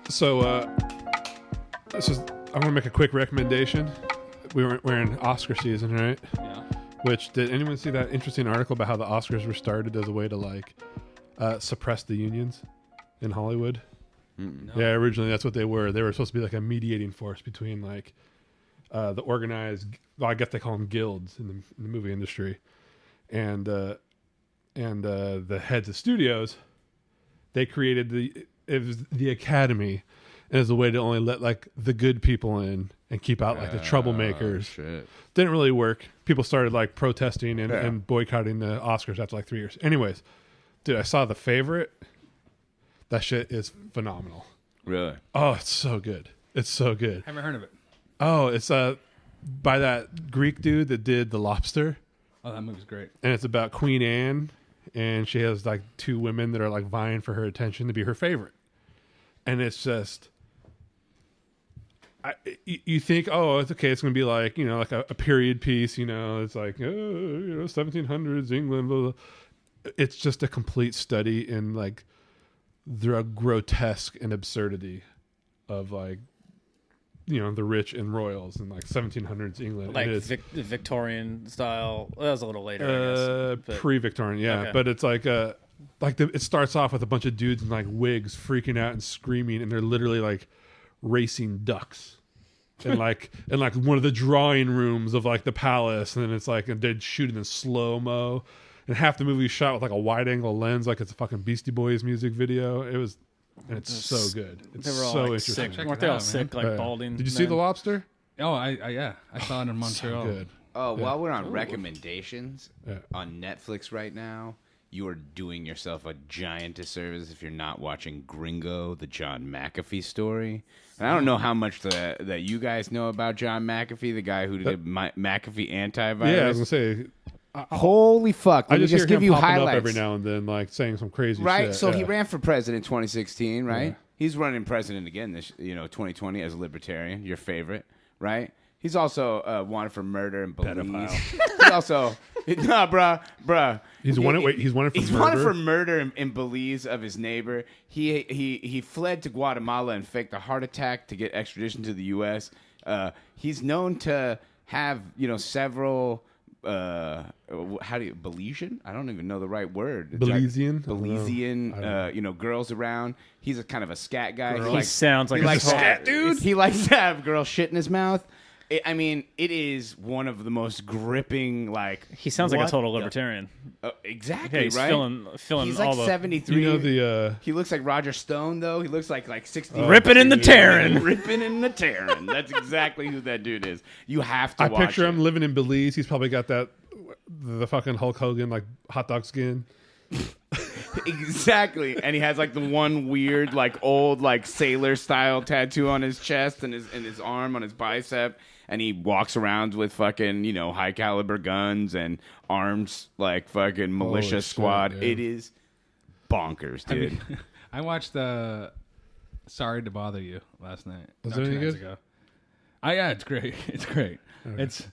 So, I'm going to make a quick recommendation. We're in Oscar season, right? Yeah. Which, did anyone see that interesting article about how the Oscars were started as a way to suppress the unions in Hollywood? No. Yeah, originally that's what they were. They were supposed to be like a mediating force between the organized, well, I guess they call them guilds in the movie industry, and the heads of studios. They created the Academy as a way to only let like the good people in and keep out like the troublemakers. Shit. Didn't really work. People started like protesting and, Yeah. and boycotting the Oscars after like 3 years. Anyways, dude, I saw The Favorite. That shit is phenomenal. Really? Oh, it's so good. It's so good. Haven't heard of it. Oh, it's by that Greek dude that did The Lobster, Oh, that movie's great. and it's about Queen Anne, and she has like two women that are like vying for her attention to be her favorite, and it's just, you think, oh, it's okay, it's gonna be like like a period piece, it's like 1700s England, blah, blah. It's just a complete study in like the grotesque and absurdity of like the rich and royals in like 1700s England. Like It is, the Victorian style. Well, that was a little later, I guess. But- pre-Victorian, yeah. Okay. But it's like it starts off with a bunch of dudes in like wigs freaking out and screaming, and they're literally like racing ducks. And like one of the drawing rooms of like the palace, and then it's like they're shooting in slow mo, and half the movie is shot with like a wide angle lens, like it's a fucking Beastie Boys music video. And it's so good. It's They were all so like interesting. sick. Check Weren't it they all out, sick, Yeah. like balding? Did you see men? The Lobster? Oh, I saw it in Montreal. So good. Oh, while we're on recommendations, Yeah. on Netflix right now, you are doing yourself a giant disservice if you're not watching Gringo, the John McAfee story. And I don't know how much that you guys know about John McAfee, the guy who did McAfee antivirus. Yeah, I was gonna say. Holy fuck! I Let me just hear just give him you popping up highlights. every now and then, like saying some crazy Right, shit. so he Yeah. ran for president in 2016, right? Yeah. He's running president again this 2020 as a libertarian, your favorite, right? He's also wanted for murder in Belize. Pedophile. He also, nah, bruh. He's wanted for He's murder. wanted for murder in Belize of his neighbor. He fled to Guatemala and faked a heart attack to get extradition to the U.S. He's known to have several. How do you Belizean? I don't even know the right word. Belizean? Belizean, girls around. He's a kind of a scat guy. He sounds like he a likes scat dude. He likes to have girl shit in his mouth. It is one of the most gripping, like... He sounds like a what total the- libertarian. Exactly, Yeah, he's right? filling He's all like the 73. You know the He looks like Roger Stone, though. He looks like 60. ripping in the tearing. Ripping in the tearing. That's exactly who that dude is. You have to I watch picture it. him living in Belize. He's probably got the fucking Hulk Hogan like hot dog skin. Exactly. And he has like the one weird, like old, like sailor style tattoo on his chest and his arm on his bicep. And he walks around with fucking, high caliber guns and arms like fucking militia Holy squad. shit, yeah. It is bonkers, dude. I watched Sorry to Bother You last night. Was No, it 2 any nights good? ago. Yeah, it's great. It's great. It's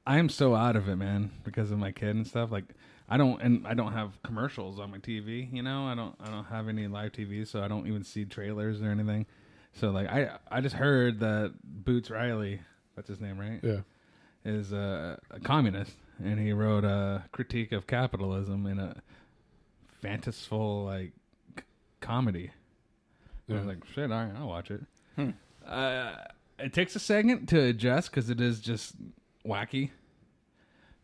I am so out of it, man, because of my kid and stuff. Like I don't have commercials on my TV, I don't have any live TV, so I don't even see trailers or anything. So like I just heard that Boots Riley, that's his name, right? Yeah. Is a communist, and he wrote a critique of capitalism in a fanciful like comedy. I was like, shit, all right, I'll watch it. It takes a second to adjust because it is just wacky,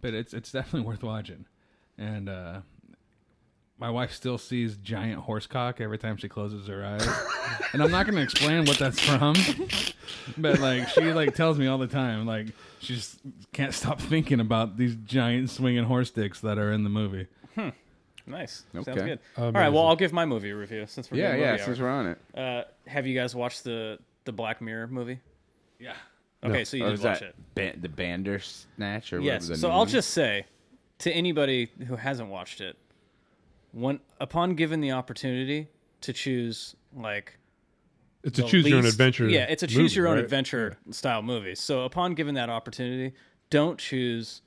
but it's definitely worth watching. And my wife still sees giant horse cock every time she closes her eyes, and I'm not going to explain what that's from, but like she like tells me all the time, like she just can't stop thinking about these giant swinging horse dicks that are in the movie. Nice. Okay. Sounds good. All Amazing. right, well, I'll give my movie review since we're doing movie Since hour. we're on it. Have you guys watched the Black Mirror movie? Yeah. Okay, so you did watch it. The Bandersnatch or Yes. whatever the So name I'll is? just say to anybody who hasn't watched it, upon given the opportunity to choose like It's a the choose your own least- adventure. Yeah, it's a choose your own right? adventure style movie. So upon given that opportunity, don't choose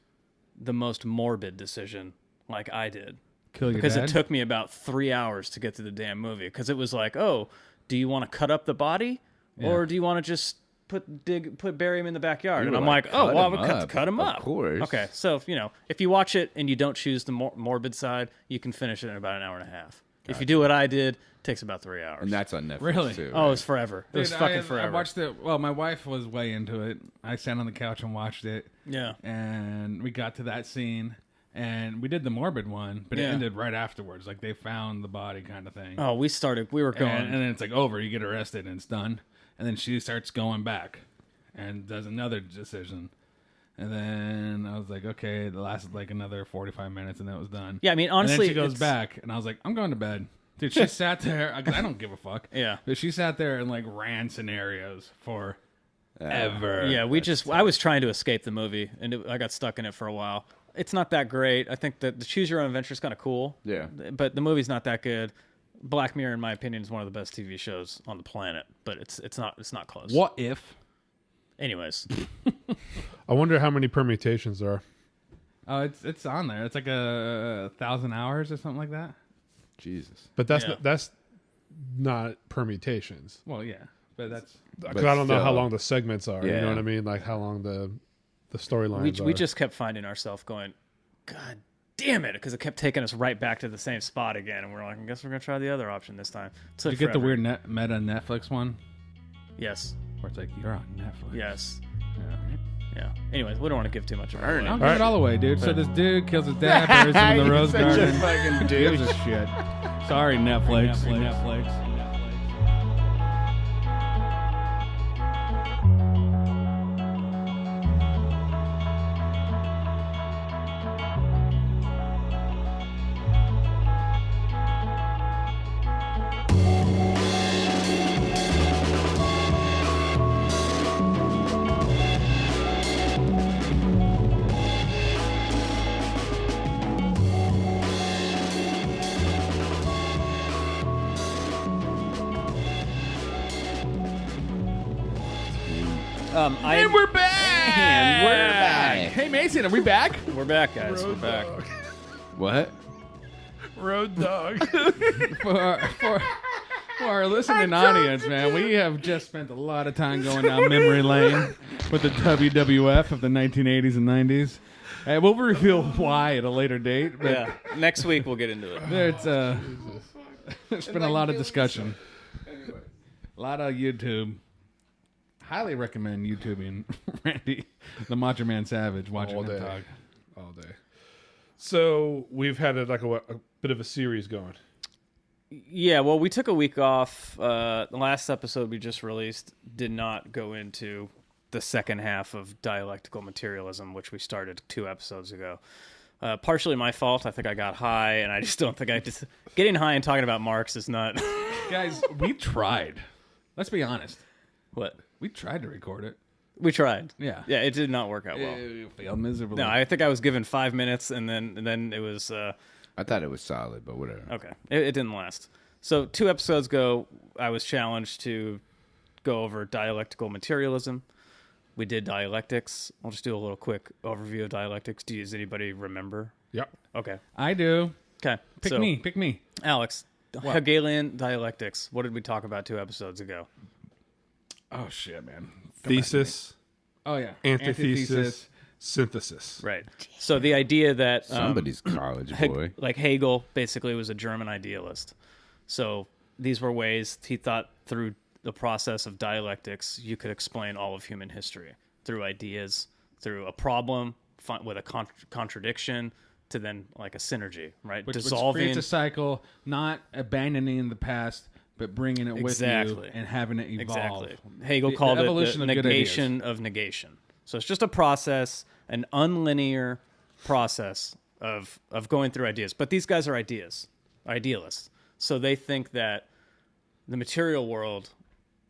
the most morbid decision like I did. Kill your Because dad? it took me about 3 hours to get through the damn movie. Because it was like, oh, do you want to cut up the body, or do you want to just bury him in the backyard? You And were I'm like, like, oh, cut well, I him would up. cut him Of up. course. Okay, so if you watch it and you don't choose the morbid side, you can finish it in about an hour and a half. If you do what I did, it takes about 3 hours. And that's on Netflix Really? too. Oh, it was forever. It was Dude, fucking I forever. watched it. Well, my wife was way into it. I sat on the couch and watched it. Yeah. And we got to that scene, and we did the morbid one, but it Yeah. ended right afterwards. Like they found the body, kind of thing. Oh, we were going. and then it's like over. You get arrested, and it's done. And then she starts going back, and does another decision. And then I was like, okay, it lasted like another 45 minutes, and then it was done. Yeah, I mean, And honestly, then she goes it's- back, and I was like, I'm going to bed. Dude, she sat there. I don't give a fuck. Yeah. But she sat there and like ran scenarios for ever. Yeah, I was trying to escape the movie, and I got stuck in it for a while. It's not that great. I think that the Choose Your Own Adventure is kind of cool. Yeah. But the movie's not that good. Black Mirror, in my opinion, is one of the best TV shows on the planet, but it's not close. What if? Anyways, I wonder how many permutations there are. Oh, it's on there. It's like 1,000 hours or something like that. Jesus. But that's Yeah. that's not permutations. Well, yeah, but that's Because I don't know how still. long the segments are. You Yeah. know what I mean? Like how long the storylines are. we just kept finding ourselves going, God damn it, because it kept taking us right back to the same spot again, and we're like, I guess we're gonna try the other option this time. Did you get the weird meta Netflix one Yes, where it's like you're on Netflix. yes, Yeah. yeah. Anyways, we don't want to give too much of it Burn away. it. I'll give it all away, dude. So this dude kills his dad, buries him in the You're rose such a garden. fucking Who gives a shit? Sorry, Netflix. And we're back. And we're back. Hey Mason, are we back? we're back, guys. We're back. What? Road dog. For our listening audience, man, we have just spent a lot of time going down memory lane with the WWF of the 1980s and 90s. And we'll reveal why at a later date. But Yeah, next week we'll get into it. there's been a lot of discussion. A lot of YouTube. highly recommend YouTubing Randy, the Macho Man Savage, watching All him day. talk. All day. So we've had a bit of a series going. Yeah, well, we took a week off. The last episode we just released did not go into the second half of Dialectical Materialism, which we started 2 episodes ago. Partially my fault. I think I got high, and I just don't think getting high and talking about Marx is not... Guys, we tried. Let's be honest. What? We tried to record it. We tried. Yeah. Yeah, it did not work out well. It failed miserably. No, I think I was given 5 minutes, and then it was... I thought it was solid, but whatever. Okay. It didn't last. So 2 episodes ago, I was challenged to go over dialectical materialism. We did dialectics. I'll just do a little quick overview of dialectics. Does anybody remember? Yep. Okay. I do. Okay. Pick me. Alex, Hegelian dialectics. What did we talk about 2 episodes ago? Oh, shit, man. Thesis, Oh, yeah. antithesis, synthesis. Right. So the idea that... Somebody's college boy. like Hegel basically was a German idealist. So these were ways he thought through the process of dialectics, you could explain all of human history through ideas, through a problem with a contradiction to then like a synergy, right? Which Dissolving creates a cycle, not abandoning the past, but bringing it with you Exactly. and having it evolve. Exactly. Hegel The called it evolution the of good negation of negation. So it's just a process, an unlinear process of going through ideas. But these guys are idealists. So they think that the material world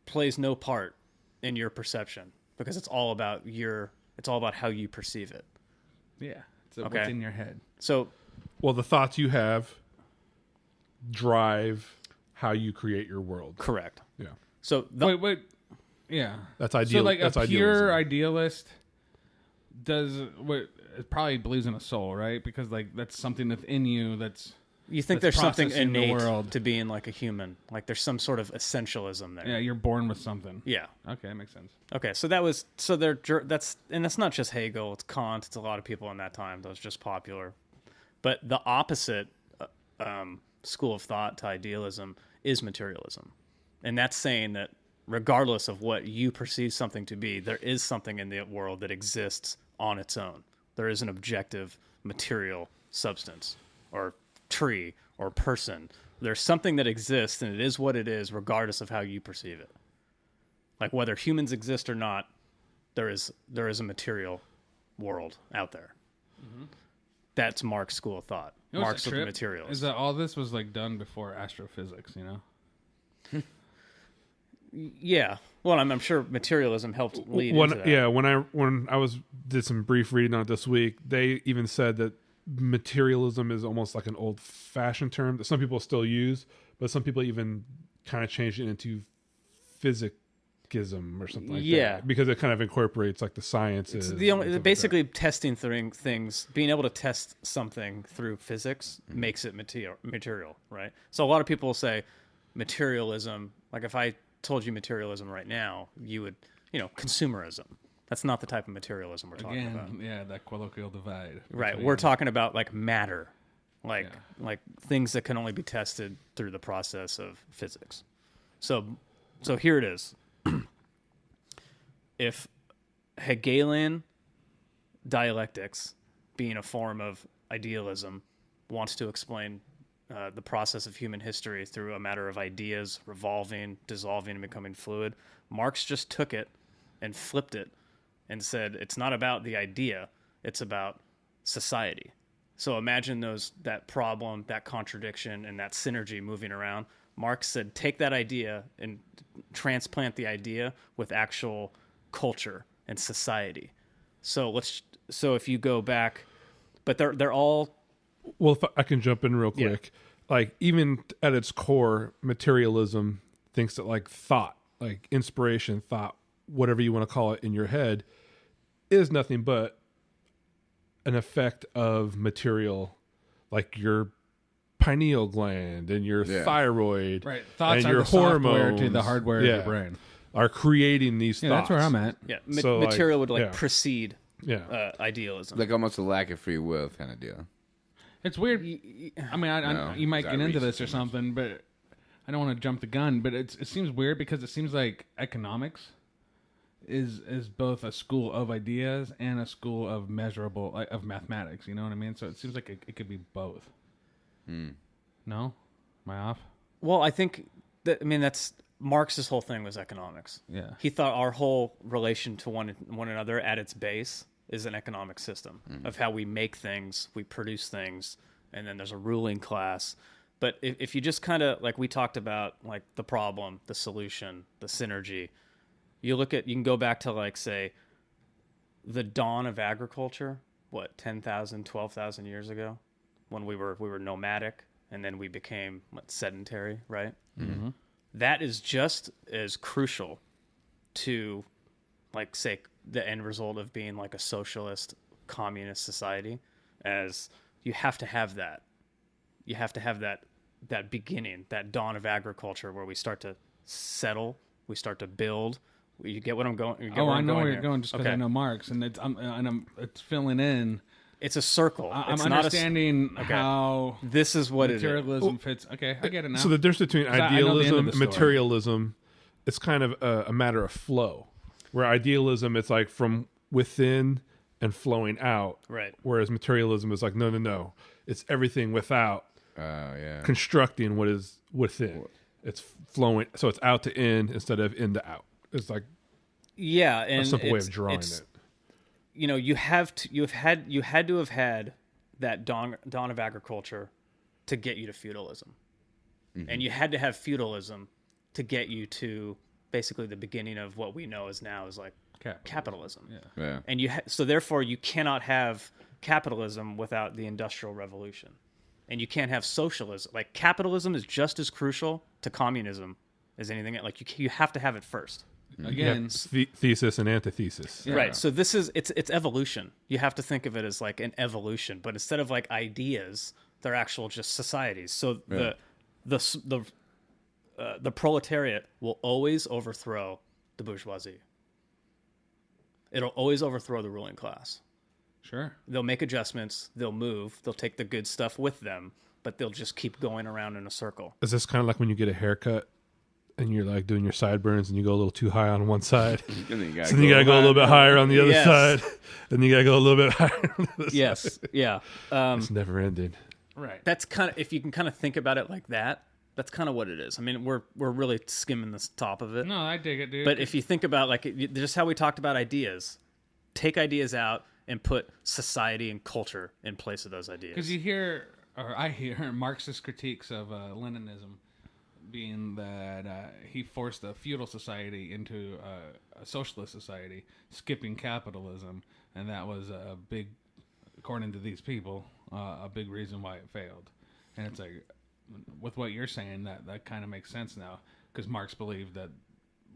plays no part in your perception because it's all about how you perceive it. Yeah. So Okay. what's in your head? So Well, the thoughts you have drive how you create your world. correct. Yeah. So Wait. Yeah. That's ideal. So like that's a pure idealism. idealist it probably believes in a soul, right? Because like that's something within you that's you think that's there's something processing the innate world. to being like a human, like there's some sort of essentialism there. yeah, you're born with something. Yeah. Okay, that makes sense. Okay, so that's not just Hegel, it's Kant, it's a lot of people in that time. That was just popular. But the opposite school of thought to idealism is materialism, and that's saying that regardless of what you perceive something to be, there is something in the world that exists on its own. There is an objective material substance or tree or person. There's something that exists, and it is what it is, regardless of how you perceive it. Like whether humans exist or not, there is a material world out there. Mm-hmm. That's Marx's school of thought. You know what's Marx a of the trip? materials. Is that all this was like done before astrophysics, you know? Yeah. Well, I'm sure materialism helped lead into that. Yeah, when I did some brief reading on it this week, they even said that materialism is almost like an old-fashioned term that some people still use, but some people even kind of changed it into physicism or something like that, because it kind of incorporates like the sciences. It's basically testing things, being able to test something through physics makes it material, right? So a lot of people will say materialism, like if I told you materialism right now, you would, consumerism. That's not the type of materialism we're talking about. Yeah, that colloquial divide. Right. We're talking about like matter, like things that can only be tested through the process of physics. So here it is. If Hegelian dialectics, being a form of idealism, wants to explain the process of human history through a matter of ideas revolving, dissolving, and becoming fluid, Marx just took it and flipped it and said it's not about the idea, it's about society. So imagine that problem, that contradiction, and that synergy moving around. Marx said take that idea and transplant the idea with actual culture and society. So if you go back, but they're all... Well, if I can jump in real quick, like even at its core, materialism thinks that like thought, like inspiration, thought, whatever you want to call it in your head, is nothing but an effect of material, like your pineal gland and your thyroid, right? Thoughts and your the software hormones to the hardware of your brain are creating these thoughts. That's where I'm at. Yeah, So, material would precede Yeah. idealism. Like almost a lack of free will kind of deal. It's weird. I mean, No, you might I get into reached this or too much. something, but I don't want to jump the gun. But it seems weird because it seems like economics is both a school of ideas and a school of measurable of mathematics. You know what I mean? So it seems like it could be both. No, am I off? Well, I think that's Marx's whole thing was economics. Yeah. He thought our whole relation to one another at its base is an economic system of how we make things, we produce things, and then there's a ruling class. But if you just kind of, like we talked about, like the problem, the solution, the synergy, you can go back to, like, say, the dawn of agriculture, 10,000, 12,000 years ago, when we were nomadic, and then we became sedentary, right? Mm-hmm. That is just as crucial to, like, say, the end result of being like a socialist, communist society, as you have to have that. You have to have that beginning, that dawn of agriculture, where we start to settle, we start to build. You get what I'm going? I know where you're going, just because I know Marx, and it's filling in. It's a circle. I'm understanding how this is what materialism fits. Okay, I get it now. So the difference between idealism and materialism, it's kind of a matter of flow. Where idealism, it's like from within and flowing out. Right. Whereas materialism is like, no. It's everything without constructing what is within. It's flowing. So it's out to in instead of in to out. It's like and a simple way of drawing it. You know, you had to have had that dawn of agriculture to get you to feudalism. Mm-hmm. And you had to have feudalism to get you to basically the beginning of what we know as now is like capitalism. Yeah. And so therefore you cannot have capitalism without the Industrial Revolution. And you can't have socialism. Like, capitalism is just as crucial to communism as anything. Like, you have to have it first. Again, thesis and antithesis. Yeah. Right. So this is it's evolution. You have to think of it as like an evolution, but instead of like ideas, they're actual just societies. So the proletariat will always overthrow the bourgeoisie. It'll always overthrow the ruling class. Sure. They'll make adjustments. They'll move. They'll take the good stuff with them, but they'll just keep going around in a circle. Is this kind of like when you get a haircut and you're like doing your sideburns and you go a little too high on one side, and then you gotta go a little bit higher on the other side, and you gotta go a little bit higher on the other side. Yeah. It's never ending. Right. That's kind of, if you can kind of think about it like that, that's kind of what it is. I mean, we're really skimming the top of it. No, I dig it, dude. But if you think about, like, just how we talked about ideas, take ideas out and put society and culture in place of those ideas. Because I hear Marxist critiques of Leninism being that he forced a feudal society into a socialist society, skipping capitalism, and that was a big, according to these people, a big reason why it failed. And it's like, with what you're saying, that kind of makes sense now, because Marx believed that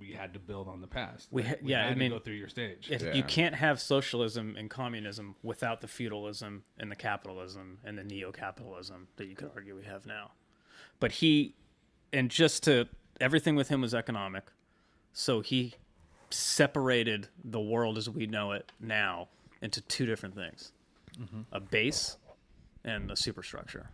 we had to build on the past. We had to go through your stage. You can't have socialism and communism without the feudalism and the capitalism and the neo-capitalism that you could argue we have now. But everything with him was economic, so he separated the world as we know it now into two different things: a base and a superstructure.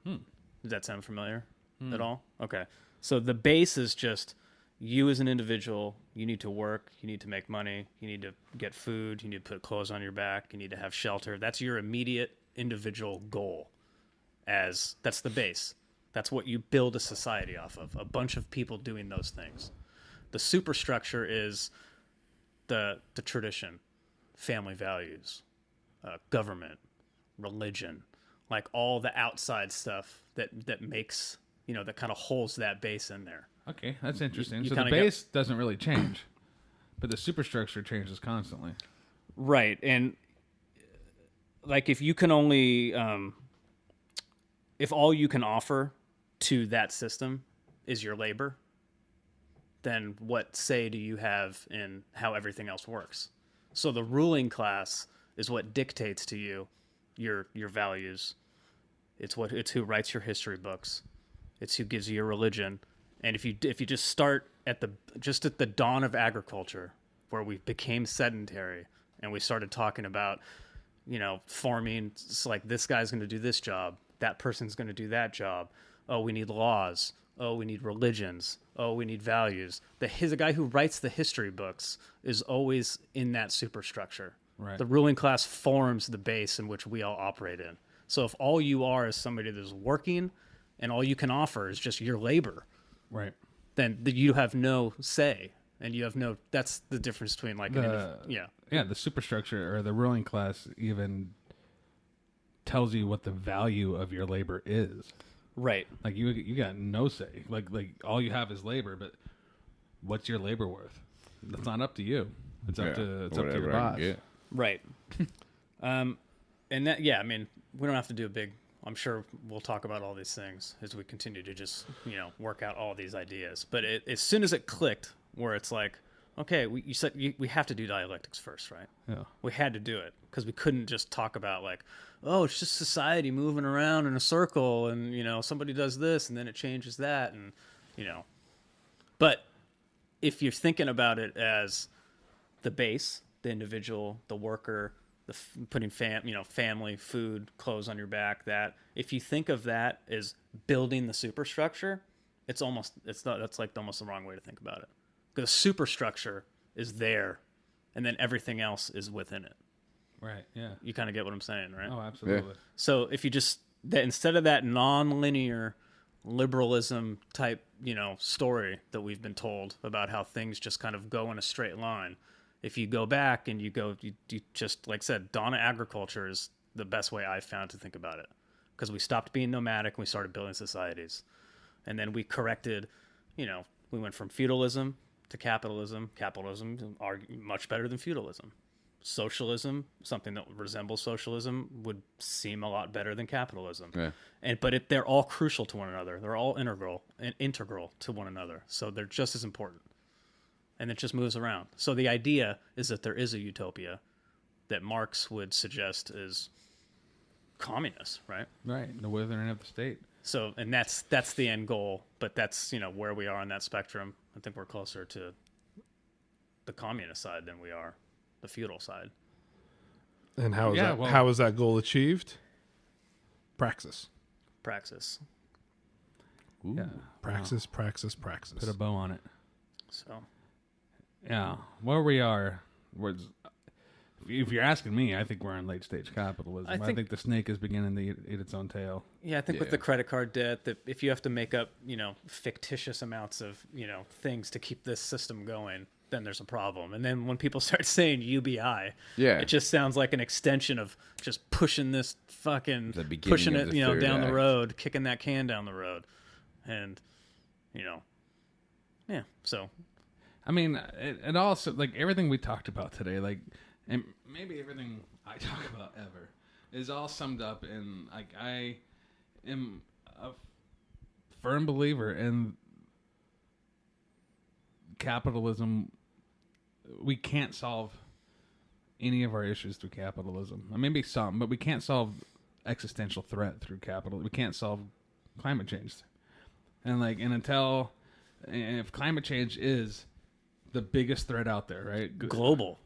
Does that sound familiar at all? Okay. So the base is just you as an individual. You need to work. You need to make money. You need to get food. You need to put clothes on your back. You need to have shelter. That's your immediate individual goal. That's the base. That's what you build a society off of. A bunch of people doing those things. The superstructure is the tradition, family values, government, religion, like all the outside stuff that makes, that kind of holds that base in there. Okay, that's interesting. So the base doesn't really change, but the superstructure changes constantly. Right, and like if you can only, if all you can offer to that system is your labor, then what say do you have in how everything else works? So the ruling class is what dictates to you your values. It's who writes your history books. It's who gives you your religion. And if you just start at the dawn of agriculture, where we became sedentary and we started talking about, farming, it's like this guy's going to do this job, that person's going to do that job. oh, we need laws. Oh, we need religions. Oh, we need values. The guy who writes the history books is always in that superstructure. Right. The ruling class forms the base in which we all operate in. So if all you are is somebody that's working and all you can offer is just your labor, Right. then you have no say. And you have no, that's the difference between like, Yeah, the superstructure or the ruling class even tells you what the value of your labor is. Right. Like you got no say. Like all you have is labor, but what's your labor worth? That's not up to you. It's up to your boss. Right. And that, I mean, we don't have to do a big, I'm sure we'll talk about all these things as we continue to just, work out all these ideas. But as soon as it clicked, where it's like, okay, you said we have to do dialectics first, right? Yeah. We had to do it because we couldn't just talk about like, oh, it's just society moving around in a circle and, somebody does this and then it changes that. And, but if you're thinking about it as the base, the individual, the worker, putting family, food, clothes on your back, that if you think of that as building the superstructure, that's almost the wrong way to think about it. Because superstructure is there, and then everything else is within it. Right. Yeah. You kind of get what I'm saying, right? Oh, absolutely. Yeah. So if you just instead of that non-linear liberalism type, story that we've been told about how things just kind of go in a straight line, if you go back and you just, like I said, dawn of agriculture is the best way I've found to think about it, because we stopped being nomadic and we started building societies, and then we corrected, we went from feudalism to capitalism. Capitalism are much better than feudalism. Socialism, something that resembles socialism, would seem a lot better than capitalism. Yeah. But they're all crucial to one another. They're all integral to one another. So they're just as important. And it just moves around. So the idea is that there is a utopia that Marx would suggest is communist, right? Right. The withering of the state. So, and that's the end goal, but that's, where we are on that spectrum. I think we're closer to the communist side than we are the feudal side. And how is that goal achieved? Praxis. Ooh. Yeah. Praxis. Put a bow on it. So, yeah, where we are, if you're asking me, I think we're in late stage capitalism. I think the snake is beginning to eat its own tail. Yeah, I think with the credit card debt, that if you have to make up, fictitious amounts of, things to keep this system going, then there's a problem. And then when people start saying UBI, it just sounds like an extension of just pushing this fucking, pushing it, down the road, kicking that can down the road. And, yeah, so. I mean, it also, like, everything we talked about today, like, and maybe everything I talk about ever is all summed up in, like, I am a firm believer in capitalism. We can't solve any of our issues through capitalism. Maybe some, but we can't solve existential threat through capital. We can't solve climate change. And if climate change is the biggest threat out there, right? Global,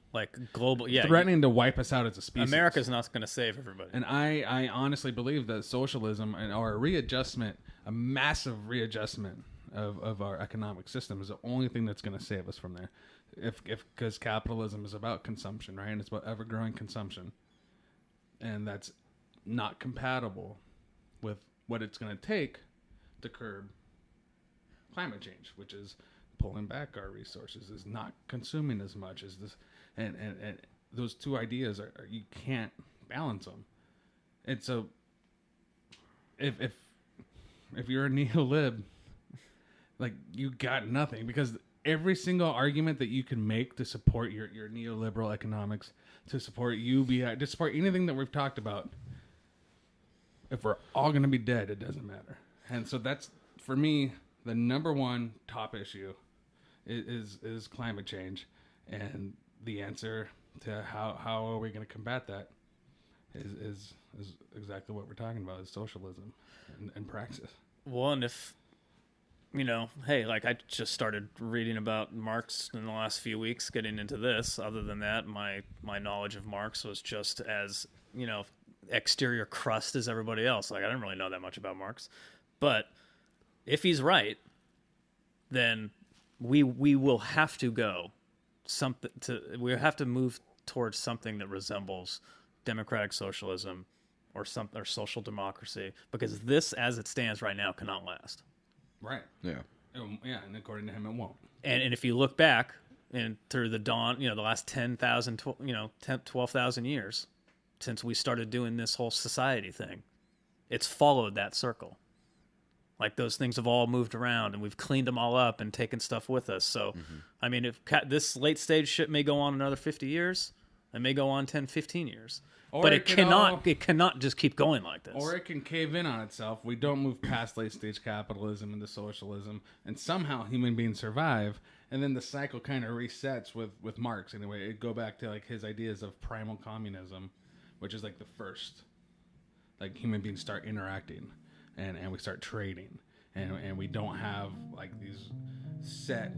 yeah. Threatening to wipe us out as a species. America's not going to save everybody. And I honestly believe that socialism or a massive readjustment of our economic system is the only thing that's going to save us from there. Because capitalism is about consumption, right? And it's about ever-growing consumption. And that's not compatible with what it's going to take to curb climate change, which is pulling back our resources, is not consuming as much as this, and those two ideas are you can't balance them. And so if you're a neo-lib, like, you got nothing, because every single argument that you can make to support your neoliberal economics, to support UBI, to support anything that we've talked about, if we're all going to be dead, it doesn't matter. And so that's, for me, the number one top issue is climate change, and the answer to how are we going to combat that is exactly what we're talking about, is socialism and praxis. Well, and if hey, like, I just started reading about Marx in the last few weeks, getting into this. Other than that, my knowledge of Marx was just as, exterior crust as everybody else. Like, I didn't really know that much about Marx. But if he's right, then we will have to go we have to move towards something that resembles democratic socialism or social democracy, because this, as it stands right now, cannot last. Right. Yeah. Yeah, and according to him, it won't. And if you look back and through the dawn, the last 10,000, 12,000 years since we started doing this whole society thing, it's followed that circle. Like, those things have all moved around, and we've cleaned them all up and taken stuff with us. So, I mean, if this late stage shit may go on another 50 years, it may go on 10, 15 years. Or but it cannot just keep going like this. Or it can cave in on itself. We don't move past late stage capitalism into socialism, and somehow human beings survive, and then the cycle kind of resets with Marx anyway. It go back to like his ideas of primal communism, which is like the first, like, human beings start interacting and we start trading, and we don't have like these set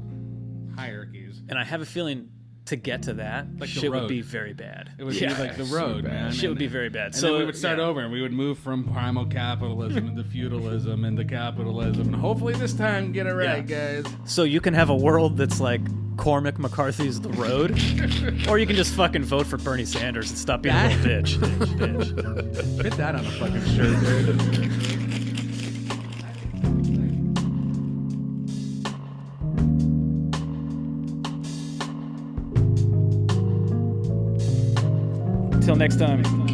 hierarchies. And I have a feeling to get to that, Like shit the would road. be very bad. It would be like the road, man. Shit would be very bad. And So then we would start over, and we would move from primal capitalism into feudalism into capitalism, and hopefully this time get it right, guys. So you can have a world that's like Cormac McCarthy's The Road, or you can just fucking vote for Bernie Sanders and stop being a little bitch. Put that on a fucking shirt, dude. Until next time.